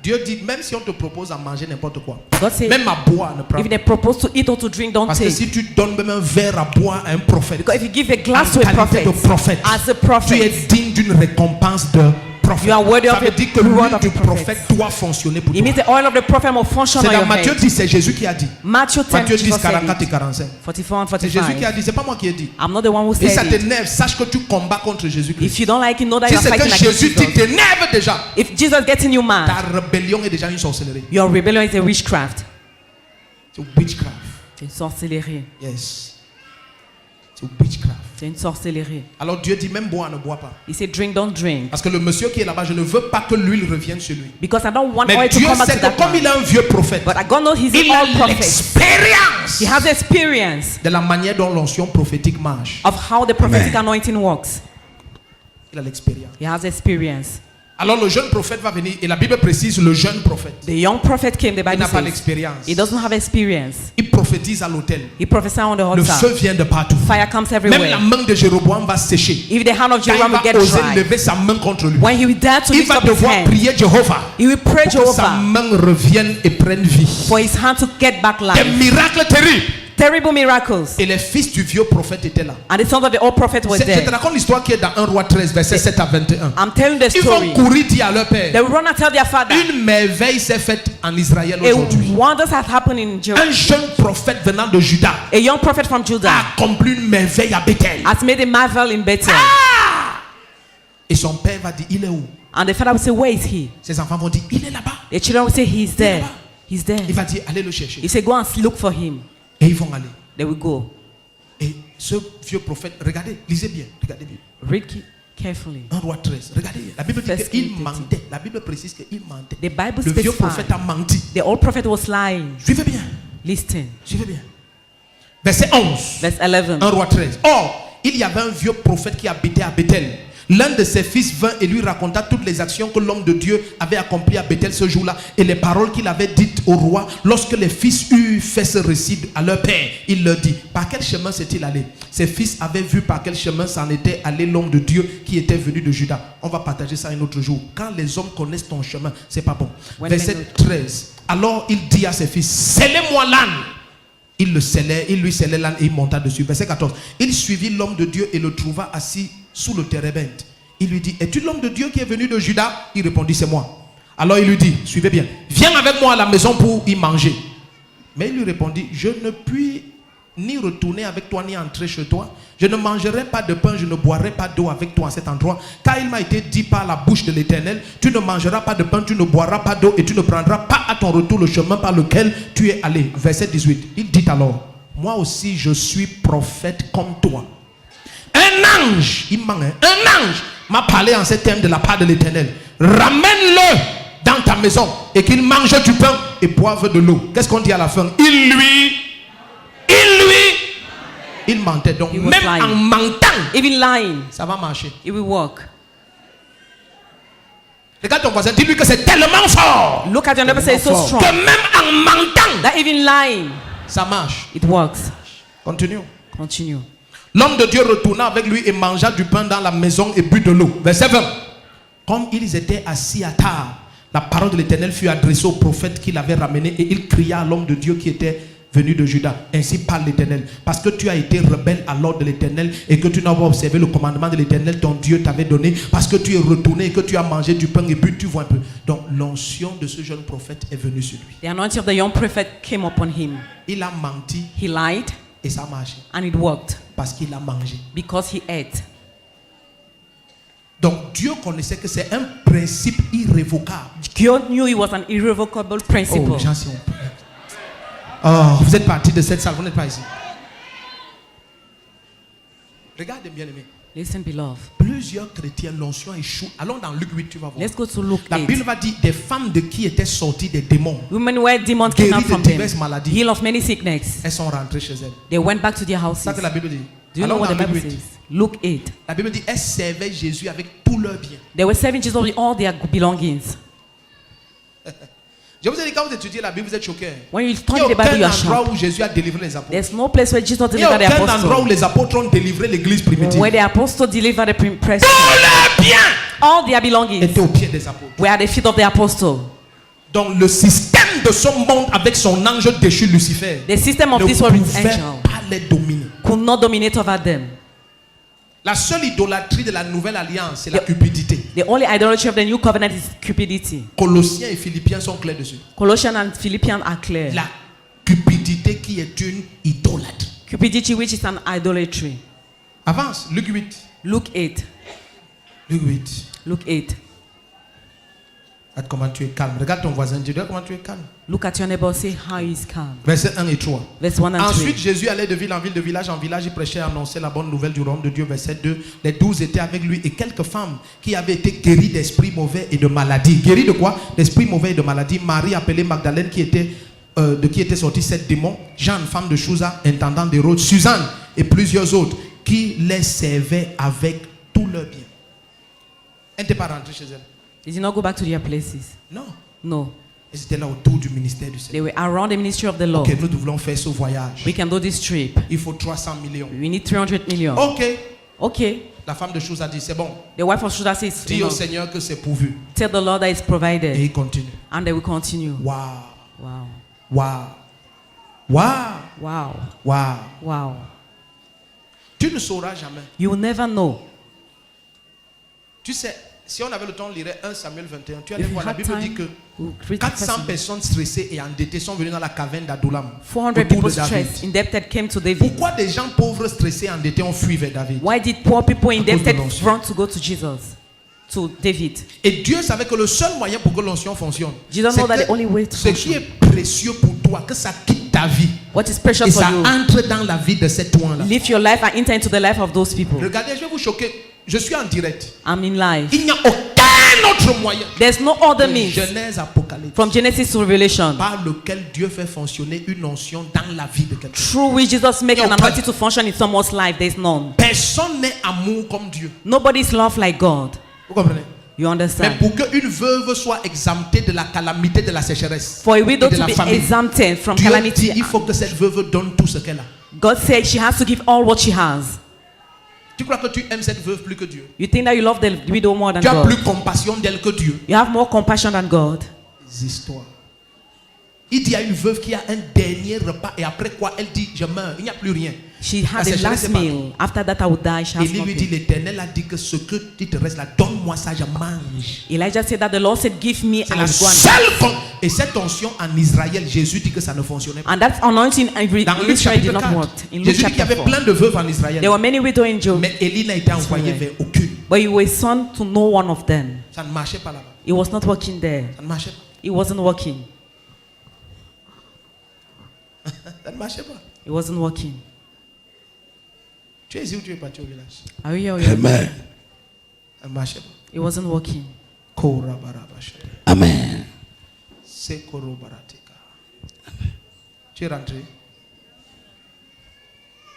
Dieu dit, même si on te propose à manger n'importe quoi, God said, même à boire, ne prends if pas. they propose to eat or to drink, don't Parce que take. si tu donnes même un verre à boire à un prophète, Because if you give a glass en to a qualité prophet, de prophète, as a tu es prophet, digne d'une récompense de prophète. You are worthy Ça of veut a dire que reward l'huile of du a prophet. prophète doit fonctionner pour it means toi. the oil of the prophet will function C'est on dans your Matthieu head. 10, c'est Jésus qui a dit. Matthew 10, Matthieu 10, Jesus said 44 et it. 45. 44 and C'est Jésus qui a 45. dit, c'est pas moi qui ai dit. I'm not the one who Et ça said it. t'énerve, sache que tu combats contre Jésus-Christ. If you don't like it, know that Si you are c'est que fighting against Jésus Jesus. t'énerve déjà, If Jesus gets in you ta mad, rébellion est déjà une sorcellerie. your rebellion is a witchcraft. C'est witchcraft. C'est une sorcellerie. Yes. C'est witchcraft. C'est une sorcellerie. Alors Dieu dit, même bois, ne bois pas. He said, drink, don't drink. Parce que le monsieur qui est là-bas, je ne veux pas que l'huile revienne sur lui. Because I don't want Mais oil to Dieu come back sait to que that comme il man. est un vieux prophète, But God knows he's il an a old prophet. l'expérience He has experience de la manière dont l'onction prophétique marche. of how the prophetic Amen. anointing works. Il a l'expérience. He has experience. Alors le jeune prophète va venir et la Bible précise le jeune prophète. The young prophet came, the Il Bible n'a pas says. l'expérience. He doesn't have experience. Il prophétise à l'autel. He prophesied on the Le feu altar. vient de partout. Fire comes Même la everywhere. main de Jéroboam va sécher. If the hand of Quand il Jehovah will va get oser dry, lever sa main contre lui, when he will dare to il lift va up his devoir hand, prier Jéhovah he will pray pour que sa Jehovah main revienne et prenne vie. for his hand to get back Des life. miracles terribles. Terrible miracles. Et les fils du vieux prophète étaient là. And the sons of the old prophet were Je te there. raconte l'histoire qui est dans 1 Roi 13, verset 7 à 21. I'm telling the Ils story. vont courir dire à leur They père, will run and tell their father. une merveille s'est faite en Israël A aujourd'hui. wonders have happened in Judah. Un jeune prophète venant de Juda A young prophet from a Judah accompli une merveille à Bethel. has made a marvel in Bethel. Et son père va dire, il est où? And the father will say, where is he? Ses enfants vont dire, il est là-bas. The children will say, he's there. He's there. Il va dire, allez le chercher. He said, go and look for him. Et ils vont aller. They will go. Et ce vieux prophète, regardez, lisez bien, regardez bien. Read carefully. 1 Roi 13, regardez bien. La Bible dit First qu'il King 13. mentait. La Bible précise qu'il mentait. The Bible Le vieux prophète specifies a menti. the old prophet was lying. Suivez bien, Listen. suivez bien. Verset 11. Verse 11. 1 Roi 13. Or, il y avait un vieux prophète qui habitait à Bethel. L'un de ses fils vint et lui raconta toutes les actions que l'homme de Dieu avait accomplies à Bethel ce jour-là et les paroles qu'il avait dites au roi. Lorsque les fils eurent fait ce récit à leur père, il leur dit, par quel chemin s'est-il allé? Ses fils avaient vu par quel chemin s'en était allé l'homme de Dieu qui était venu de Juda. On va partager ça un autre jour. Quand les hommes connaissent ton chemin, c'est pas bon. Verset 13. Alors il dit à ses fils, scellez-moi l'âne. Il le scellait, il lui scellait l'âne et il monta dessus. Verset 14. Il suivit l'homme de Dieu et le trouva assis sous le térébinthe. Il lui dit, es-tu l'homme de Dieu qui est venu de Juda? Il répondit, c'est moi. Alors il lui dit, suivez bien, viens avec moi à la maison pour y manger. Mais il lui répondit, je ne puis ni retourner avec toi ni entrer chez toi. Je ne mangerai pas de pain, je ne boirai pas d'eau avec toi en cet endroit. Car il m'a été dit par la bouche de l'Éternel, tu ne mangeras pas de pain, tu ne boiras pas d'eau et tu ne prendras pas à ton retour le chemin par lequel tu es allé. Verset 18. Il dit alors, moi aussi je suis prophète comme toi. Un ange, il ment, hein, un ange m'a parlé en ces termes de la part de l'Éternel. Ramène-le dans ta maison et qu'il mange du pain et boive de l'eau. Qu'est-ce qu'on dit à la fin? Il mentait. Donc He was même lying. en mentant, Even lying, ça va marcher. it will work. Regarde ton voisin, dis-lui que c'est tellement fort Look at your neighbor, say it's so que strong même en mentant, that even lying, ça marche. it works. Continue. Continue. L'homme de Dieu retourna avec lui et mangea du pain dans la maison et but de l'eau. Verset 20. Comme ils étaient assis à table, la parole de l'Éternel fut adressée au prophète qui l'avait ramené et il cria à l'homme de Dieu qui était venu de Juda. Ainsi parle l'Éternel. Parce que tu as été rebelle à l'ordre de l'Éternel et que tu n'as pas observé le commandement de l'Éternel, ton Dieu t'avait donné. Parce que tu es retourné et que tu as mangé du pain et bu, tu vois un peu. Donc l'onction de ce jeune prophète est venue sur lui. The anointing of the young prophet came upon him. Il a menti He lied et ça a marché. and it worked Parce qu'il a mangé. because he ate. Donc Dieu connaissait que c'est un principe irrévocable. God knew it was an irrevocable principle. Oh, gens, si on... Oh, vous êtes partis de cette salle, vous n'êtes pas ici. Regardez bien aimé. Listen, beloved. Plusieurs chrétiens, l'onction échoue. Allons dans Luc 8, tu vas voir. Let's go to Luke La 8. Bible va dire des femmes de qui étaient sorties des démons. Women where demons came Guéries out de from them, diverses maladies. healed of many sickness. Elles sont rentrées chez elles. They went back to their C'est houses. ça que la Bible dit. Do you know Allons what the dans Bible Luc 8. says? Luke 8. La Bible dit elles servaient Jésus avec tout leur bien. They were serving Jesus with all their belongings. Je vous ai dit, quand vous étudiez la Bible, vous êtes choqués. When you Il n'y study a the Bible, aucun you are endroit shocked. où Jésus a délivré les apôtres. There's no place where Jesus Il n'y a delivered the aucun endroit où apostles. les apôtres ont délivré l'église primitive. Where the apostles delivered the press. Tout leur bien All their belongings était au pied des apôtres. were at the feet of the apostle. Donc le système de ce monde avec son ange déchu Lucifer The system of ne this world with pouvait angel pas les dominer. could not dominate over them. La seule idolâtrie de la nouvelle alliance, c'est la cupidité. The only idolatry of the new covenant is cupidity. Colossiens et Philippiens sont clairs dessus. Colossians and Philippians are clear. La cupidité qui est une idolâtrie. Cupidity, which is an idolatry. Avance, Luc 8. Luke 8. Luc 8. Luke 8. Regarde comment tu es calme. Regarde ton voisin, dis comment tu es calme. Look at your neighbor, say how he is calm. Versets 1 et 3. Verse 1 and 3. Ensuite, Jésus allait de ville en ville, de village en village. Il prêchait et annonçait la bonne nouvelle du royaume de Dieu. Verset 2. Les 12 étaient avec lui et quelques femmes qui avaient été guéries d'esprits mauvais et de maladies. Guéries de quoi? D'esprits mauvais et de maladies. Marie, appelée Magdalène, de qui étaient sortis 7 démons. Jeanne, femme de Chouza, intendant d'Hérode. Suzanne et plusieurs autres qui les servaient avec tout leur bien. Elle n'était pas rentrée chez elle. They did not go back to their places. Non. No. Ils étaient là autour du ministère du They Seigneur. were around the ministry of the Lord. Ok, nous voulons faire ce voyage. We can do this trip. Il faut 300 millions. We need 300 million. Ok. Okay. La femme de chose a dit, c'est bon. The wife of Shuda says, Dis au Seigneur que c'est pourvu. tell the Lord that it's Et provided. il continue. And they will continue. Waouh. Wow. Waouh. Waouh. Wow. Waouh. Wow. Tu ne sauras jamais. You will never know. Tu sais, si on avait le temps, on lirait 1 Samuel 21. Tu allais If you voir, la had Bible dit time, que we'll read 400 the personnes stressées et endettées sont venues dans la caverne d'Adullam. 400 autour people de David. stressed, indebted came to David. Pourquoi des gens pauvres, stressés, endettés ont fui vers David? Why did poor people cause de indebted l'onction. run to go to Jesus? To David. Et Dieu savait que le seul moyen pour que l'onction fonctionne, Jesus c'est know that que the only way to ce qui function. est précieux pour toi, que ça quitte ta vie What is precious et for ça you? entre dans la vie de cet oin-là. Live your life and enter into the life of those people. Regardez, je vais vous choquer. Je suis en direct. I'm in life. Il n'y a aucun autre moyen. There's no other De means Genèse Apocalypse from Genesis to Revelation par lequel Dieu fait fonctionner une onction dans la vie de quelqu'un. through which Jesus make Il y a an aucun. anointing to function in someone's life. There's none. Personne n'est amour comme Dieu. Nobody's love like God. Vous comprenez? You Mais understand? pour qu'une veuve soit exemptée de la calamité de la sécheresse For a et widow de to la be famine, exempted from Dieu dit calamity, il faut que cette veuve donne tout ce qu'elle a. God said she has to give all what she has. Tu crois que tu aimes cette veuve plus que Dieu? You think that you love the widow more than Tu as God? plus compassion d'elle que Dieu. You have more compassion than God. Les histoires. Il dit à une veuve qui a un dernier repas et après quoi elle dit je meurs, il n'y a plus rien. She had La the sécheresse last est partout. meal. After that, I would die. She has Élie lui dit nothing. l'Éternel a dit que ce que tu te restes là, donne-moi ça, je mange. Elijah said that the Lord said, give me C'est and la I'll go and-" seule et cette onction en Israël, Jésus dit que ça ne fonctionnait pas. And that anointing in Dans Luc Israel did chapitre not 4, work. In Luke Jésus dit qu'il y chapter avait 4. plein de veuves en Israël. There were many widows in Job, Mais Élie n'a été envoyé Israël. vers aucune. but he was son to no one of them. Ça ne marchait pas là-bas. He was not working there. Ça ne marchait pas. He wasn't working. Ça ne marchait pas. He wasn't working. Tu es ici ou tu es parti au village? Are you here? Amen. Ça ne marchait pas. He wasn't working. Korabarabasha. Amen. Sekorobarateka. Tu es rentré.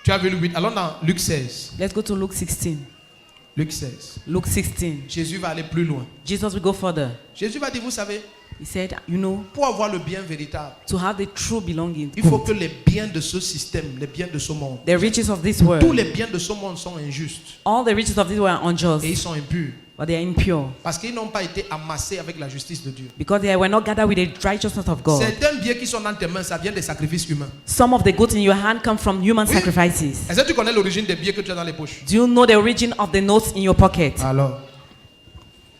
Tu as vu le 8. Allons dans Luc 16. Let's go to Luke 16. Luc 16. Luke 16. Jésus va aller plus loin. Jesus will go further. Jésus va dire, vous savez, He said, you know, pour avoir le bien véritable, to have the true belonging, il faut que les biens de ce système, les biens de ce monde, the riches of this tous world, les biens de ce monde sont injustes all the riches of this world are et unjust, ils sont impurs but they are impure parce qu'ils n'ont pas été amassés avec la justice de Dieu. because they were not gathered with the righteousness of God. Certains biens qui sont dans tes mains, ça vient des sacrifices humains. Some of the goods in your hand come from human Oui. sacrifices. Est-ce que tu connais l'origine des biens que tu as dans les poches? Do you know the origin of the notes in your pocket? Alors,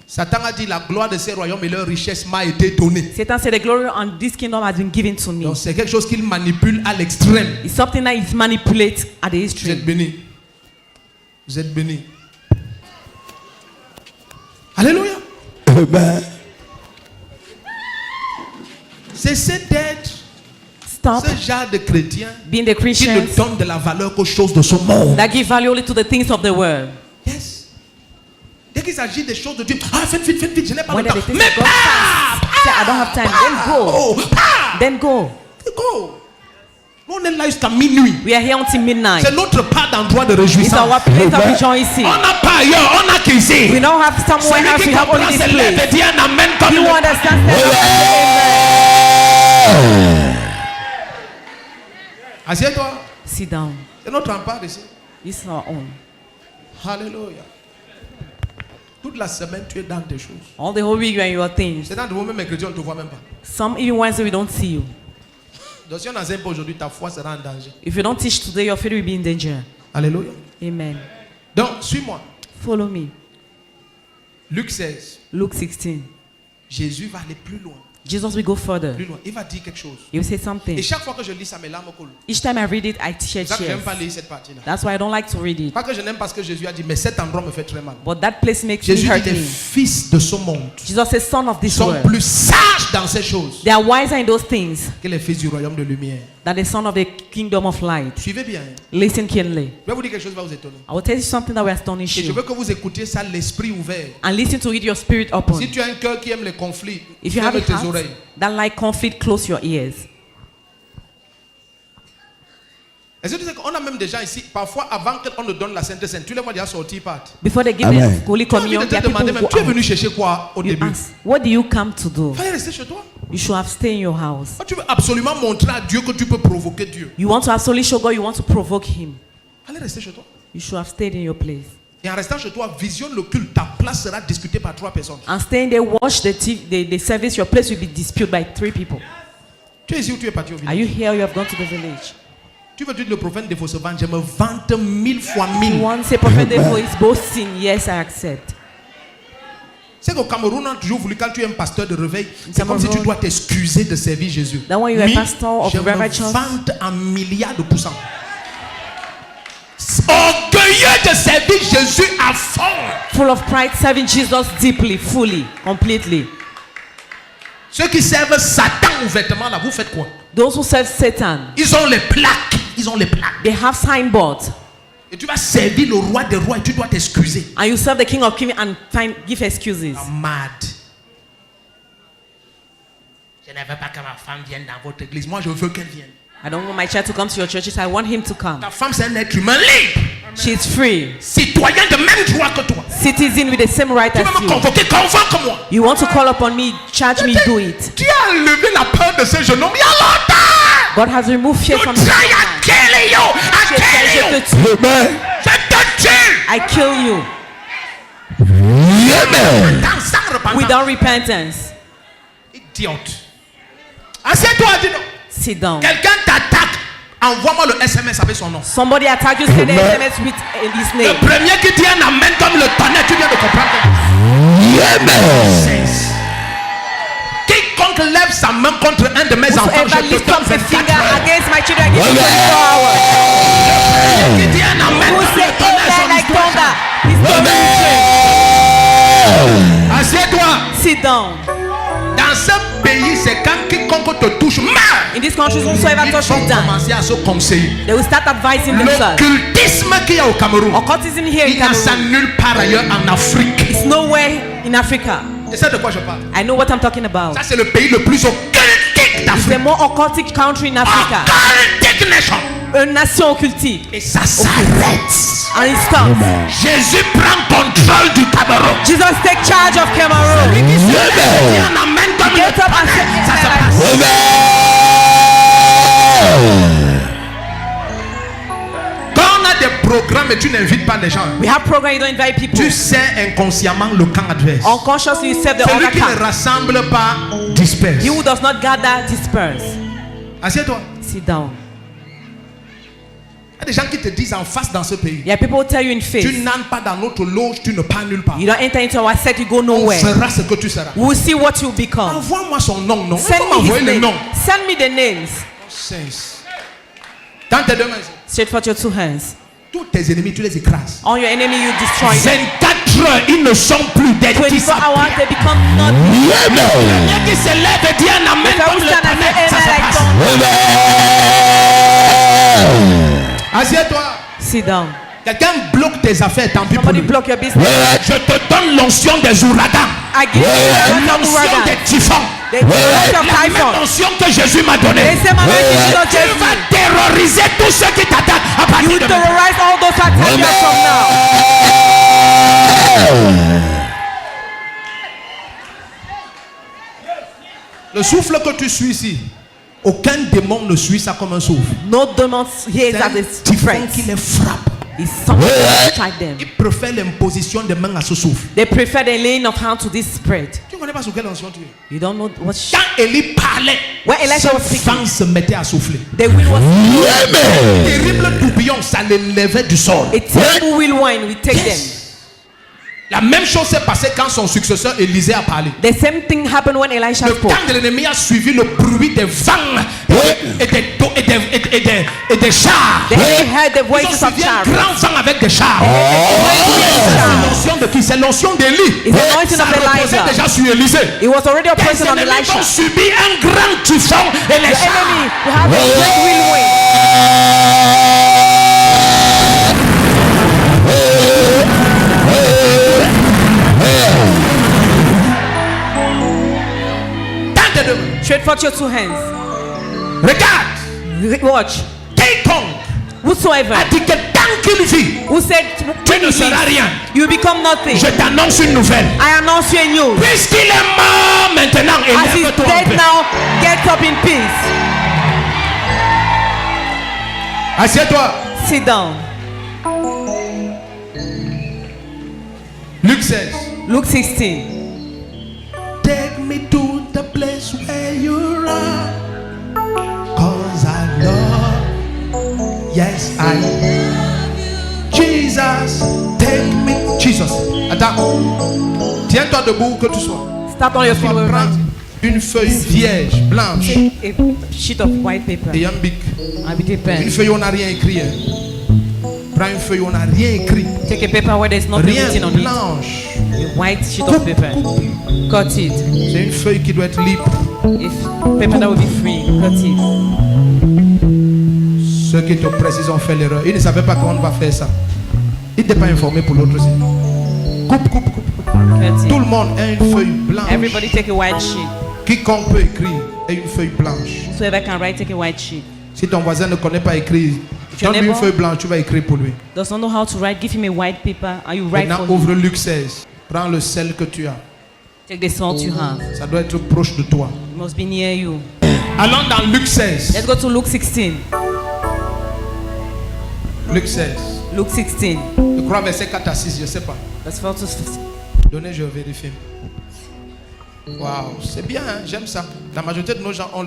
Satan a dit la gloire de ces royaumes et leur richesse m'a été donnée. Satan said, the glory on this kingdom has been given to me. Donc c'est quelque chose qu'il manipule à l'extrême. It's something that is manipulated at the Vous êtes extreme. bénis. Vous êtes bénis. Alléluia. Amen. Cessez d'être Stop ce genre de chrétien being the qui ne Christians donne de la valeur qu'aux choses de ce monde. that give value only to the things of the world. Yes. Dès qu'il s'agit des choses de Dieu, ah, faites vite, je n'ai pas When le the temps. things Mais of God pas! fast, say, I don't have time. Then go. Oh, pas! Then go. Go. Nous, on est là jusqu'à minuit. We are here until midnight. C'est notre part d'endroit de It's réjouissance. our place of rejoicing. On n'a pas ailleurs, on n'a qu'ici. We don't have somewhere Celui else. qui We have comprend only se this lève et place. dit un amen comme You le- understand that? Assieds-toi. Sit down. C'est notre rempart ici. This is our own. Alléluia. Toute la semaine, tu es dans tes choses. All the whole week you are in your things. C'est dans vous-même, mercredi, on ne te voit même pas. Some even Wednesday we don't see you. Donc si on n'enseigne pas aujourd'hui, ta foi sera en danger. If you don't teach today, your faith will be in danger. Alléluia. Amen. Donc, suis-moi. Follow me. Luc 16. Luke 16. Jésus va aller plus loin. Jesus will go further. Plus loin. Il va dire quelque chose. He will say Et something. chaque fois que je lis ça, mes larmes coulent. Each time I read it, I shed C'est ça que je tears. n'aime pas lire cette partie-là. That's why I don't like to read it. Pas que je n'aime pas ce que Jésus a dit, mais cet endroit me fait très mal. But that place makes Jésus me dit hurt les me. fils de ce monde Jesus says, son of this sont world. plus sages dans ces choses They are wiser in those things que les fils du royaume de lumière. than the son of the kingdom of light. Suivez bien. Listen keenly. Je vais vous dire quelque chose qui va vous étonner. I will tell you something that will astonish Et je you. veux que vous écoutiez ça, l'esprit ouvert. And listen to it, your spirit open. Si tu as un cœur qui aime les conflits, If you have ferme a tes heart oreilles. that like conflict, close your ears. Est-ce que tu sais qu'on a même des gens ici, parfois avant qu'on ne donne la Sainte Seine, tu les vois déjà sortir part. Before they give Amen. the Holy Tu as envie Communion, de te there are people demander who même, go tu es out. venu chercher quoi au You début? ask, what do you come to do? Fallait rester chez toi. You should have stayed in your house. Tu veux absolument montrer à Dieu que tu peux provoquer Dieu. You want to absolutely show God, you want to provoke Him. Fallait rester chez toi. You should have stayed in your place. Et en restant chez toi, visionne le culte. Ta place sera discutée par 3 personnes. And staying there, watch the service, your place will be disputed by 3 people. Tu es ici ou tu es parti au Are village? you here or you have gone to the village? Tu veux dire le prophète de faux se vendre, je me vante 1000 fois You 1000. want to say Prophet Devo is boasting? Yes, I accept. C'est qu'au Cameroun, on a toujours voulu, quand tu es un pasteur de réveil, c'est Cameroun. comme si tu dois t'excuser de servir Jésus. That when you are a Mais pastor of je me righteousness- vante en milliards de pourcents. Orgueilleux de servir Jésus à fond. Full of pride, serving Jesus deeply, fully, completely. Ceux qui servent Satan ouvertement, là, vous faites quoi? Those who serve Satan, Ils ont les plaques. Ils ont les plaques. they have signboards. Et tu vas servir le roi des rois et tu dois t'excuser. And you serve the King of Kings and give excuses. I'm mad. Je ne veux pas que ma femme vienne dans votre église. Moi, je veux qu'elle vienne. I don't want my child to come to your churches. I want him to come. Ta femme, c'est un être humain libre. She's free, Citoyen de même droit que toi. citizen with the same right Tu as veux me you. convoquer, convoque-moi. You want to call upon me, charge me, do it. Tu as enlevé la peur de ce jeune homme il y a longtemps. God has removed fear You from try, the I kill you. I kill Je you. te tue. Amen. Je te tue. I kill you Amen. Sans repentance. without repentance. Idiote. Assieds-toi, dis non. Sit down. Quelqu'un t'attaque. Envoie-moi le SMS avec son nom. Somebody attack you, send the Amen. SMS with his Le name. premier qui dit un amen comme le tonnerre, tu viens de comprendre. Amen. Quiconque lève sa main contre un de mes enfants, Whosoever je te lifts donne up a 24 finger heures. against my children, I give you 24 Qui dit un amen hours. Who comme say le tonnerre, son amen like histoire thunder? change. His story will change. Assieds-toi. Sit down. Dans ce pays, c'est quand quiconque te touche, meurt. In this country, whosoever Ils touches vont you down, commencer à se conseiller. they will start advising themselves. L'occultisme qu'il y a au Cameroun, Occultism here in il n'y a ça Cameroon nulle part ailleurs en Afrique. is nowhere in Africa. C'est ça de quoi je parle. I know what I'm talking about. Ça, c'est le pays le plus occultique It's the d'Afrique. more occultic country in Africa. Occultic nation. Une nation occultique. Et ça s'arrête. And it stops. Jésus prend contrôle du Cameroun. Jesus take charge of Lui Cameroon. qui se lève, dit un amen comme le Get up and tonnerre. say Ça se amen. passe. Amen. Quand on a des programmes et tu n'invites pas les gens, We have program, you don't invite people. tu sais inconsciemment le camp adverse. Unconsciously you serve the Celui other qui ne camp. rassemble pas disperse. He who does not gather, disperse. Assieds-toi. Sit down. Il y a des gens qui te disent en face dans ce pays. Yeah, people will tell you in Tu face. n'entres pas dans notre loge, tu ne pars nulle part. You don't enter into our set, you go On nowhere. verra ce que tu seras. We will see what you become. Envoie-moi son nom, non? Send Comment me his envoyer le name. nom? Send me the names. Sens. Dans tes deux mains, Stretch forth your 2 hands. tous tes ennemis, tu les écrases. On your enemy, you destroy them. 24 heures, ils ne sont plus des 24 hours, they become not. Amen. Quelqu'un qui se lève et dit un amen If I comme will le stand and tonnerre, say ça amen se like passe. thunder. Assieds-toi. Sit down. Quelqu'un bloque tes affaires, tant pis pour Somebody lui. block your business. Je te donne l'onction des ouragans, I give you the l'onction word. des typhons, The anointing of la même typhon. onction que Jésus m'a donnée. The same anointing Jesus Tu gave vas me. terroriser tous ceux qui t'attaquent à You partir will de maintenant. terrorize all those who attack you from now. Le souffle que tu suis ici, aucun démon ne suit ça comme un souffle. No demons here C'est that un is typhon different. qui les frappe. It's something that strike them. Il préfère l'imposition des mains à ce souffle. They prefer the laying of hands to this spread. Tu ne connais pas sur quelle onction tu es. You don't know what. Quand Élie parlait, When Elijah was ce speaking, vent se mettait à souffler. the wind was Amen. Terrible tourbillon, ça les levait du sol. a terrible whirlwind. We take them. La même chose s'est passée quand son successeur Élisée a parlé. The same thing happened when Elisha Le spoke. temps de l'ennemi a suivi le bruit des vents et des chars. The enemy heard the Ils ont voices of suivi un chariots. grand vent avec des chars. C'est l'onction de qui? C'est l'onction d'Élie. It's the anointing Ça of reposait Elijah. déjà sur Élisée. It was already a Les person on ennemis Elisha. ont subi un grand typhon et les The chars. enemy will have a great whirlwind. Dans tes deux mains. Straight forth your 2 hands. Regarde. Watch. Quiconque Whosoever a dit que tant qu'il vit, who said tu when ne he seras lives, rien. you become nothing. Je t'annonce une nouvelle. I announce you a news. Puisqu'il est mort maintenant, As he's élève-toi en dead paix. now, get up in peace. Assieds-toi. Sit down. Luc 16. Luke 16. Take me to the place where you are. Cause I love. Yes, I love. Jesus, take me. Jesus. Attends. Tiens-toi debout que tu sois. Start on your feet. Prends une feuille vierge, blanche A sheet of white paper. et un bic. And with a Une pen. feuille où on n'a rien écrit. Hein. Prends une feuille où on n'a rien écrit. Take a paper where there's nothing Rien, written on it. blanche. A white sheet of paper. Cut it. C'est une feuille qui doit être libre. If paper that will be free, cut it. Ceux qui te précisent ont fait l'erreur. Ils ne savaient pas comment on va faire ça. Ils n'étaient pas informés pour l'autre aussi. Coupe, coupe, coupe. Cut Tout it. le monde a une feuille blanche. Everybody take a white sheet. Quiconque peut écrire a une feuille blanche. So whoever can write, take a white sheet. Si ton voisin ne connaît pas écrire, your donne-lui une neighbor- feuille blanche, tu vas écrire pour lui. Does not know how to write, give him a white paper and you write Maintenant, for ouvre him. Luc 16. Prends le sel que tu as. Take the salt you have. Ça doit être proche de toi. It must be near you. Allons dans Luc 16. Let's go to Luke 16. Luc 16. Luke 16. Je crois verset 4 à 6, je ne sais pas. Verse 4 to 6. Donnez, je vérifie. Waouh, c'est bien, hein, j'aime ça. La majorité de nos gens ont,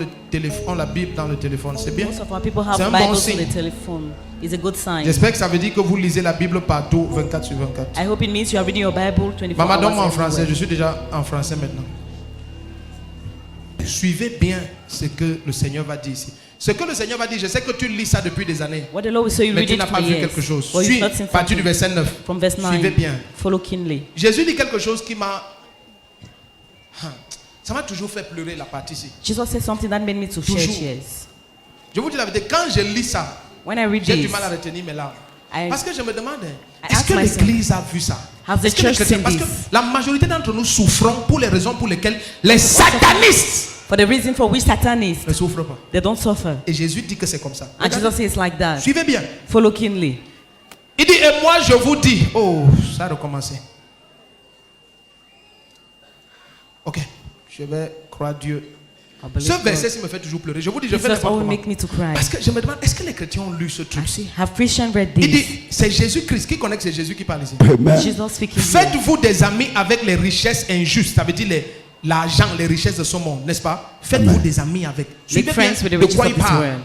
ont la Bible dans le téléphone, c'est bien. Most of our people C'est have un bon Bibles on signe. the telephone. It's a good sign. J'espère que ça veut dire que vous lisez la Bible partout, 24 sur 24. I hope it means you are reading your Bible 24 Maman, hours donne-moi en everywhere. français, je suis déjà en français maintenant. Suivez bien ce que le Seigneur va dire ici. Ce que le Seigneur va dire, je sais que tu lis ça depuis des années, What the Lord will say, you mais read tu it n'as for pas vu years. quelque chose. But Suis, you've not seen partir du something. verset 9. From verse 9. Suivez bien. Follow keenly. Jésus dit quelque chose qui m'a... Ça m'a toujours fait pleurer la partie ici. Jesus said something that made me to shed Toujours. tears. Je vous dis la vérité, quand je lis ça, When I read j'ai du this, mal à retenir mes larmes. I- Parce que je me demande, I est-ce ask que myself, l'Église a vu ça? has the Est-ce que les church chrétiens- seen Parce que this? la majorité d'entre nous souffrons pour les raisons pour lesquelles les satanistes For the reason for which Satanists, ne souffrent pas. they don't suffer. Et Jésus dit que c'est comme ça. And Regardez. Jesus says like that. Suivez bien. Follow keenly. Il dit, et moi je vous dis, oh, ça a recommencé. Ok, je vais croire Dieu. I believe Ce God. verset me fait toujours pleurer. Je vous dis, je fais Jesus n'importe always comment. make me to cry. Parce que je me demande, est-ce que les chrétiens ont lu ce truc? I see. Have Christians read Il this? dit, c'est Jésus-Christ. Qui connaît que c'est Jésus qui parle ici? Amen. Jesus speaking here. Faites-vous des amis avec les richesses injustes. Ça veut dire l'argent, les richesses de ce monde, n'est-ce pas? Faites-vous des amis avec. Make Suivez friends bien with the de riches quoi of il this parle. world.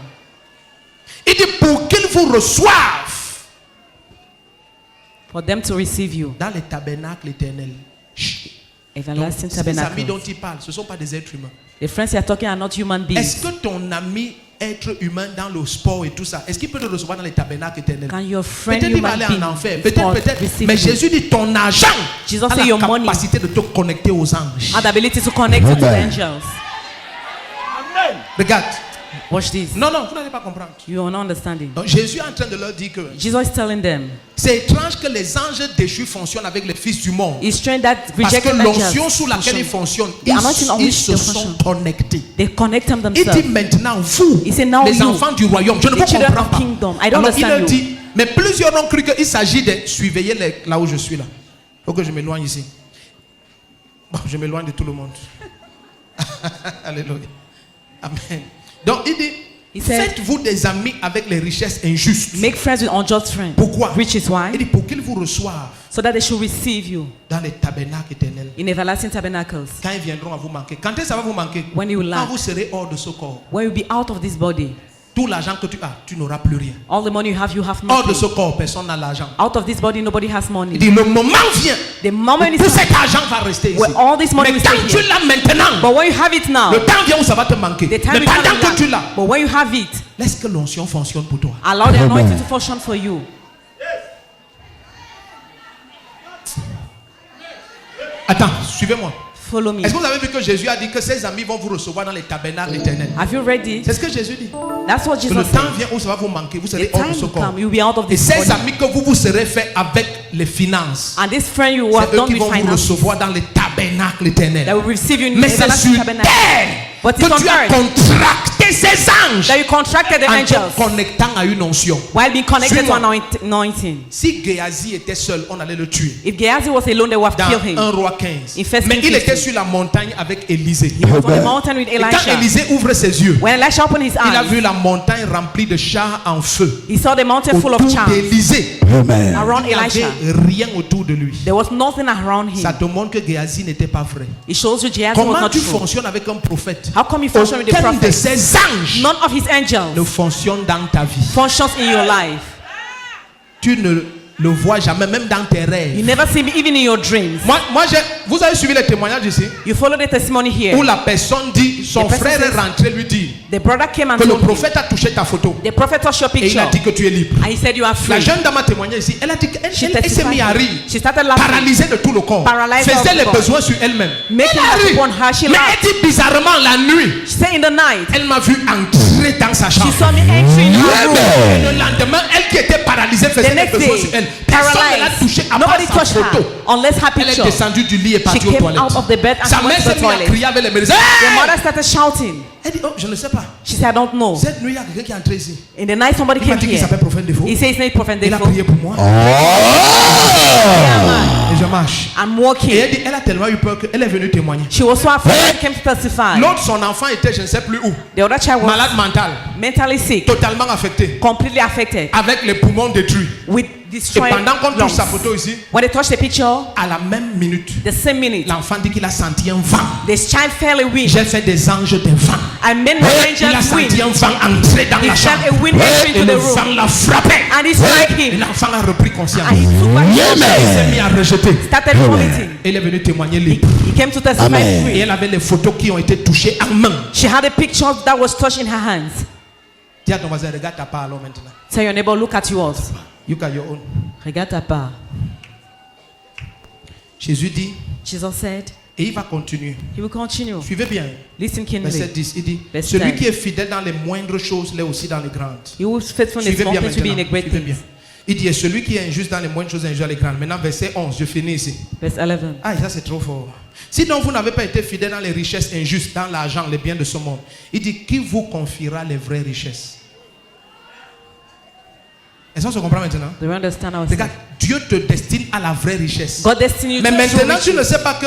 Il dit pour qu'ils vous reçoivent For them to receive you. dans les tabernacles éternels. Chut. Donc, Everlasting ces amis tabernacle. dont il parle, ce ne sont pas des êtres humains. The friends you are talking are not human beings. Est-ce que ton ami être humain dans le sport et tout ça, est-ce qu'il peut te recevoir dans les tabernacles éternels? Can your friend Peut-être il va human aller being en enfer, sport peut-être. receive Mais you? Jésus dit ton argent Jesus a say la your money capacité de te connecter aux anges. had the ability to connect you to the Amen. angels. Regarde. Watch this. Non, vous n'allez pas comprendre. You are not understanding. Donc, Jésus est en train de leur dire que Jesus is telling them, c'est étrange que les anges déchus fonctionnent avec les fils du monde. it's strange that Parce que rejected l'onction angels sous laquelle ils function. fonctionnent, The anointing on ils which se they sont function. connectés. They connect them Il dit themselves. maintenant, vous, He said, now les you, enfants du royaume, je ne the vous children comprends of pas. kingdom, I don't Alors il understand leur you. dit, mais plusieurs ont cru qu'il s'agit de surveiller là où je suis là. Il faut que je m'éloigne ici. Bon, je m'éloigne de tout le monde. Alléluia. Amen. Donc il dit, He said, faites-vous des amis avec les richesses injustes. make friends with unjust friends. Pourquoi? Which is Il why? dit, pour qu'ils vous reçoivent So that they should receive you dans les tabernacles éternels. in everlasting tabernacles. Quand ils viendront à vous manquer. Quand est-ce que ça va vous manquer? When you Quand lack, vous serez hors de ce corps. when you be out of this body, Tout l'argent que tu as, tu n'auras plus rien. all the money you have Hors de nothing. ce corps, personne n'a l'argent. Out of this body, nobody has Il money. dit, le moment vient The moment is où time. cet argent va rester ici. Where all this money Mais will quand stay tu here. l'as maintenant, But when you have it now, le temps vient où ça va te manquer. the time Mais will come pendant and que tu lack. l'as, But when you have it, laisse que l'onction fonctionne pour toi. allow the Amen. anointing to function for you. Attends, suivez-moi. Follow me. Est-ce que vous avez vu que Jésus a dit que ses amis vont vous recevoir dans les tabernacles éternels? Have you read it? C'est ce que Jésus dit. That's what Que Jesus le temps said. vient où ça va vous manquer. Vous The serez hors de time ce will corps. come, you'll be out of Et this ces body. amis que vous vous serez fait avec les finances, And this friend you have c'est eux done qui with vont vous finances, recevoir dans les tabernacles that éternels. will receive you in Mais c'est everlasting sur tabernacle. terre But que it's on tu as earth contracté contracté ces anges that you contracted the en te angels connectant à une onction. while being connected to Suis-moi. an anointing. Si Géasi était seul, on allait le tuer. If Gehazi was alone, they would have Dans killed him. 1 roi 15. In First Mais Kings il était 15. sur la montagne avec Élisée. He was on the mountain with Et quand Elisha. Élisée ouvre ses yeux, When Elisha opened his il a vu eyes, la montagne remplie de chars en feu he saw the mountain full of autour charms d'Élisée. Amen. around Il n'y avait Elisha. rien autour de lui. There was nothing around Ça him. te montre que Géasi n'était pas vrai. It shows you Gehazi was Comment not tu true. fonctionnes avec un prophète? How come you function with the Aucun de prophet? ces anges None of his ne angels fonctionne dans ta vie. functions in your life. Tu ne le vois jamais, même dans tes You rêves. never see me even in your dreams. Vous avez suivi les témoignages ici You follow the testimony où here. la personne dit, son The person frère est says- rentré lui dire The brother came and que le told him. prophète a touché ta photo The prophet touched your et il picture. a dit que tu es libre. And he said you are La free. jeune dame a témoigné ici. Elle a dit qu'elle She elle s'est testified. mise à rire, She started laughing. paralysée de tout le corps, Paralyzed faisait of the les corps. besoins sur elle-même. Making Elle a her ri. upon her, she Mais laughed. elle dit bizarrement la nuit, She said in the night, elle m'a vu entrer dans sa she chambre. saw me entering her room. Et le lendemain, elle qui était paralysée faisait The les next besoins day, sur elle. Personne ne l'a paralyzed. touchée à part Nobody sa touched photo. her unless her Elle est picture. descendue du lit et She partie aux came toilettes. out of the bed and Sa she mère went to s'est the mise à toilet. crier avec les mères. The mother started shouting. Elle dit, oh, je ne sais pas. She said, I don't know. Cette nuit, il y a quelqu'un qui est entré ici. In the night, somebody Il m'a came dit qu'il here. s'appelle Prophète Défaut. He says his name is Prophet Il a Defo. prié pour moi. Et je marche. I'm Et walking. elle dit, elle a tellement eu peur qu'elle est venue témoigner. She was so afraid she came to testify. L'autre, son enfant était, je ne sais plus où, The other child was malade mental, mentally sick, totalement affecté, completely affected, avec les poumons détruits. with Et destroyed pendant qu'on touche lungs. sa photo ici, When they touched the picture, à la même minute, the same minute, l'enfant dit qu'il a senti un vent. this child felt a wind. J'ai fait des anges des vents. I made Il my a angels senti wind. un vent entrer dans He la felt chambre. a wind enter Et into le the room. vent l'a frappé. And he struck Et him. l'enfant a repris conscience. And he took back his Il s'est mis à rejeter. started vomiting. Et il est venu témoigner He, libre. he came to testify Amen. Et free. elle avait les photos qui ont été touchées en main. She had a picture that was touched in her hands. Dis à ton voisin, regarde ta part alors maintenant. Tell your neighbor, look at yours. You got your own. Regarde ta part. Jésus dit, Jesus said, et il va continuer. he will continue. Suivez bien. Listen Verset keenly. 10, il dit, Verset celui 10. qui est fidèle dans les moindres choses l'est aussi dans les grandes. He who is faithful in the Suivez small bien things will be in the maintenant. great Suivez bien. things. Il dit, et celui qui est injuste dans les moindres choses est injuste dans les grandes. Maintenant, verset 11, je finis ici. Verse 11. Ah, ça c'est trop fort. Si donc vous n'avez pas été fidèle dans les richesses injustes, dans l'argent, les biens de ce monde, il dit, qui vous confiera les vraies richesses? Est-ce qu'on se comprend maintenant? Do you understand our Regarde, Dieu te destine à la vraie richesse. God destined you Mais to maintenant, riches. tu ne sais pas que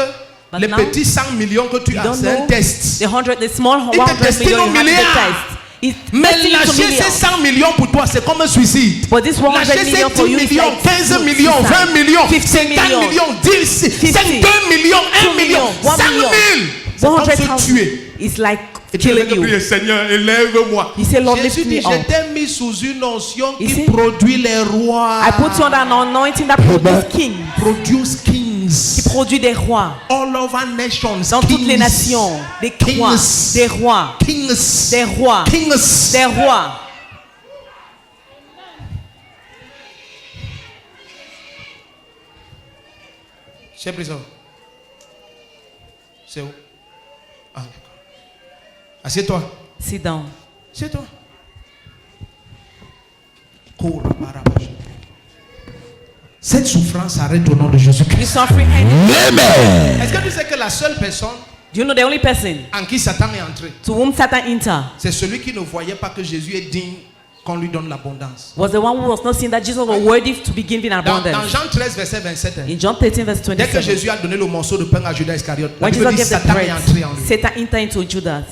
But les now, petits 100 millions que tu You as, don't c'est un know test. the small Il te 100 destine million au you have milliard. the test. It's Mais destined to lâcher ces millions. 100 millions pour toi, c'est comme un suicide. But this 100 Lâcher ces million 10 for you is millions, like 15 millions, suicide. 20 millions, 50 50 millions, millions, 10, 50, 2 millions, 1 million, 1 100 million, 000. C'est comme se 100,000. tuer. It's like Et tu devais killing you. prier, Seigneur, élève-moi. He said, Lord, Jésus lift dit, me je up. t'ai mis sous une onction He qui said, produit les rois. I put you under an anointing that produces kings. Produce kings. Qui produit des rois. All over nations. Dans toutes les kings. nations. Des rois. Kings. Des rois. Kings. Des rois. Kings. Des rois. J'ai pris ça. C'est où? Ah, d'accord. Assieds-toi. Sit down. Assieds-toi. Cours, barabage. Cette souffrance s'arrête au nom de You Jésus-Christ. suffering any. Amen. Est-ce que tu sais que la seule personne Do you know the only person en qui Satan est entré, to whom Satan entered c'est celui qui ne voyait pas que Jésus est digne qu'on lui donne l'abondance. was the one who was not seeing that Jesus was worthy to be given in Dans abundance. Jean 13, verset 27, hein, In John 13, verse dès que 27, Jésus a donné le morceau de pain à Judas Iscariote, la when Bible Jesus dit gave the Satan est entré en bread, lui. Satan entered into Judas.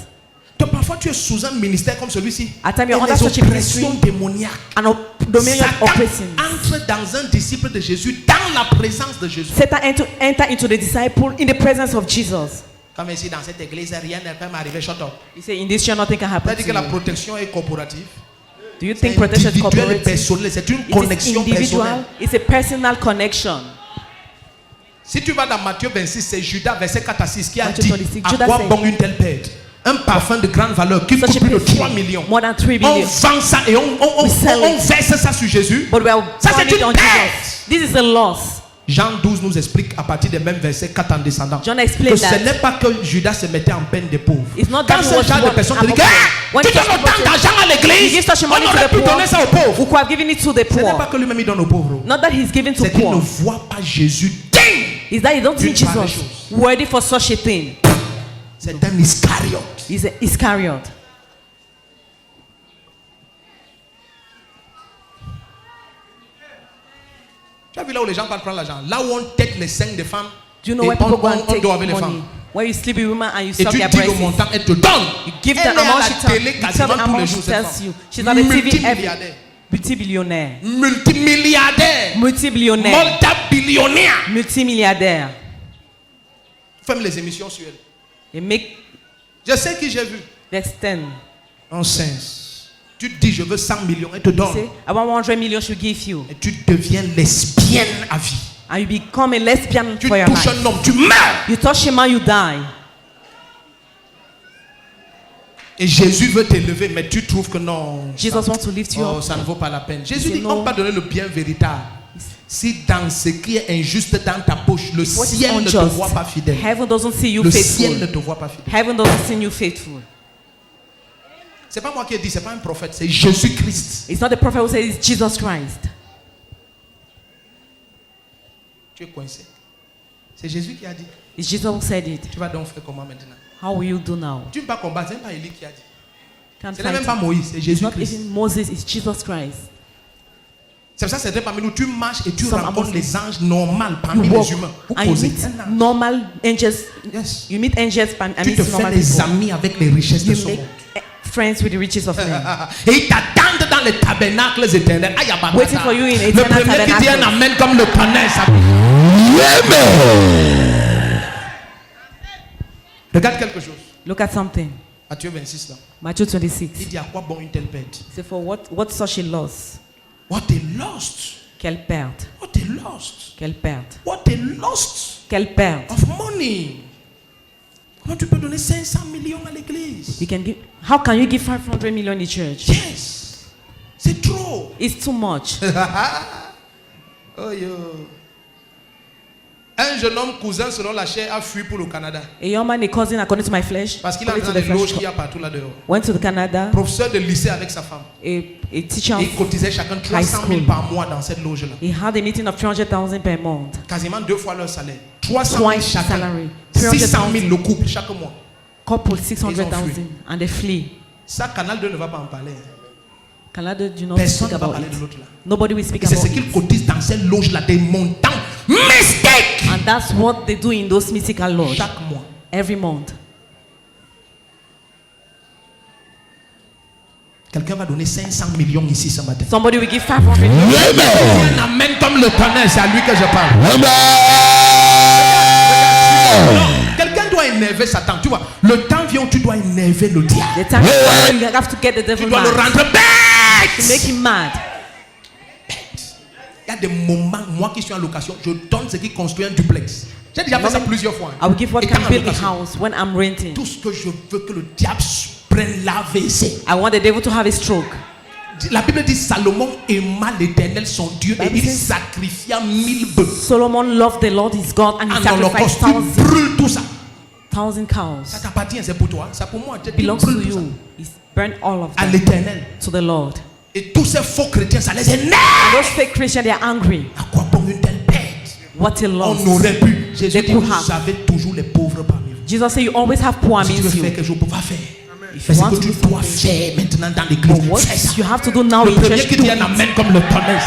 Donc parfois tu es sous un ministère comme celui-ci. At times Et you're under les such a ministry oppressions démoniaques. and dominion Satan oppressing. entre dans un disciple de Jésus, dans la présence de Jésus. Satan enter into the disciple in the presence of Jesus. Comme ici dans cette église, rien ne peut m'arriver. Shut up. He said, in this church, nothing can happen C'est-à-dire que la to you. protection est corporative. Do you C'est think protection is individuel et corporate? personnel. C'est une It is connexion personnelle. individual. It's a personal connection. Si tu vas dans Matthieu 26, c'est Judas, verset 4 à 6, qui a Matthieu dit 26, à Judas quoi said, bon une telle perte? Un parfum de grande valeur qui Such coûte a plus de perfume, 3 millions. more than 3 On billion. vend ça et on We sell verse ça sur Jésus. But we are Ça, c'est buying it une on perte. Jesus. This is a loss. Jean 12 nous explique à partir des mêmes versets 4 en descendant John que explained ce that n'est pas que Judas se mettait en peine des pauvres. it's not Quand that he ce was genre de one personne te dit among them. When tu donnes such autant people d'argent à he l'église, gives such on money to aurait the pu poor, donner ça aux pauvres. who could have given it to the Ce n'est pas poor. que lui-même il donne aux pauvres. Not that he's given to C'est qu'il ne poor. voit pas Jésus digne. Is that you don't think D'une part des Jesus choses. worthy for such a thing? C'est un Iscariote. He's an Iscariot. Tu as vu là où les gens partent prendre l'argent? Là où on tête les seins des femmes. Do you know Et where people go and on take dort avec les money? femmes. Where you sleep with women and you Et suck tu their dis le breasts. montant, elle te donne. You give Elle the est à amount la she tells télé you. Tell quasiment the tous les amount jours, she cette tells femme. you. She's on the TV every Multimilliardaire. multi-billionaire. Multimilliardaire. Multi-billionaire. Multi-billionnaire. Multimilliardaire. Ferme les émissions sur elle. They make Je sais qui j'ai vu. extend. En sens. Tu te dis, je veux 100 millions, elle te You donne. say, I want 100 million should give you. Et tu deviens lesbienne à vie. And you become a lesbian Tu for your touches life. un homme, tu meurs. You touch him and you die. Et Jésus veut t'élever, mais tu trouves que non. Jesus wants to lift you Oh, up. ça ne vaut pas la peine. Jésus C'est dit, non. on va donner le bien véritable. Si dans ce qui est injuste dans ta poche, le What is ciel ne te unjust? voit pas fidèle. Heaven doesn't see you Le ciel ne faithful. te voit pas fidèle. Heaven doesn't see you faithful. C'est pas moi qui ai dit, c'est pas un prophète, c'est Jésus-Christ. It's not the prophet who says it's Jesus Christ. Tu es coincé. C'est Jésus qui a dit. It's Jesus who said it. Tu vas donc faire comment maintenant? How will you do now? Tu ne peux pas combattre, c'est même pas Élie qui a dit. Can't Ce n'est même fight pas it. Moïse, c'est It's not Jésus-Christ. even Moses, it's Jesus Christ. C'est pour ça que c'est parmi nous, tu marches et tu Some rencontres among les anges normaux parmi You les walk humains. Vous and you causez meet un ange. normal angels. Yes. You meet angels and Tu te meet fais normal des people. amis avec les richesses de You ce make monde. friends with the riches of men. Et ils t'attendent dans les tabernacles éternels. Aïe, ababa. Waiting for you in Le eternal premier qui dit un tabernacle. amen comme le tonnerre. Ça... Amen. Regarde quelque chose. Look at something. Matthieu 26 là. Matthew 26. Il dit à quoi bon une telle perte? C'est for what such a loss? What a lost. Quelle perte? What a lost. Quelle perte? What a lost Quelle perte? of money. Comment tu peux donner 500 millions à l'église? You can give. How can you give 500 million in church? Yes. C'est trop. It's too much. Oh yo. Un jeune homme cousin selon la chair a fui pour le Canada. A young man, a cousin, according to my flesh, Parce qu'il a according dans to the les loges flesh, qu'il y a partout là dehors. went to the Canada. Professeur de lycée avec sa femme. A teacher. Et ils cotisaient chacun 300 000 school. par mois dans cette loge-là. He had a meeting of 300,000 per month. Quasiment 2 fois leur salaire. 300 000 Twice chacun. salary. 600 000 le couple chaque mois. Couple Ils ont 600,000 fui. and they flee. Ça, Canal 2 ne va pas en parler. Canada do not Personne speak ne va about parler de it. l'autre là. Nobody will speak C'est about ce qu'ils it. cotisent dans cette loge-là, des montants mystiques. And that's what they do in those mystical lodges Chaque mois. every month. Quelqu'un va donner 500 millions ici ce matin. Somebody will give 500 million. Amen. Un amen comme le tonnerre, c'est à lui que je parle. Amen. Non, quelqu'un doit énerver Satan. Tu vois, le temps vient où tu dois énerver le diable. The time is when you have to get the Tu devil dois le mad. rendre To make bête. him mad. Il y a des moments, moi qui suis en location, je donne ce qui construit un duplex. J'ai déjà fait ça plusieurs fois. I will give what Étant can en build a location. house when I'm renting. Tout ce que je veux que le diable prenne l'AVC. I want the devil to have a stroke. La Bible dit Salomon aima l'Éternel son Dieu et Bible il says- sacrifia 1000 bœufs Solomon loved the Lord his God and he en sacrificed holocauste. Tu brûles tout ça. 1,000 Ça cows. t'appartient, c'est pour toi. C'est pour moi. Tu Belongs to brûles tout ça. you. He's burned all of À them l'Éternel. to the Lord. Et tous ces faux chrétiens, ça les énerve. And those fake Christians, they are angry. À quoi bon une telle perte? What a loss. On aurait pu. Jésus They dit, could vous have. avez toujours les pauvres parmi vous. Jesus said, you always have poor Si tu veux amidst faire you. quelque chose, on va faire. If Mais you ce want que to tu do dois something, faire maintenant dans l'église, what fais ça. you have to do now Le in premier church, qui do dit un it. amen comme le tonnerre.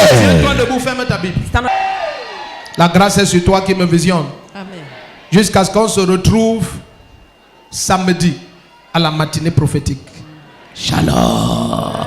Tiens-toi debout, ferme ta Bible. Stand up. La grâce est sur toi qui me visionne. Amen. Jusqu'à ce qu'on se retrouve samedi à la matinée prophétique. Shalom.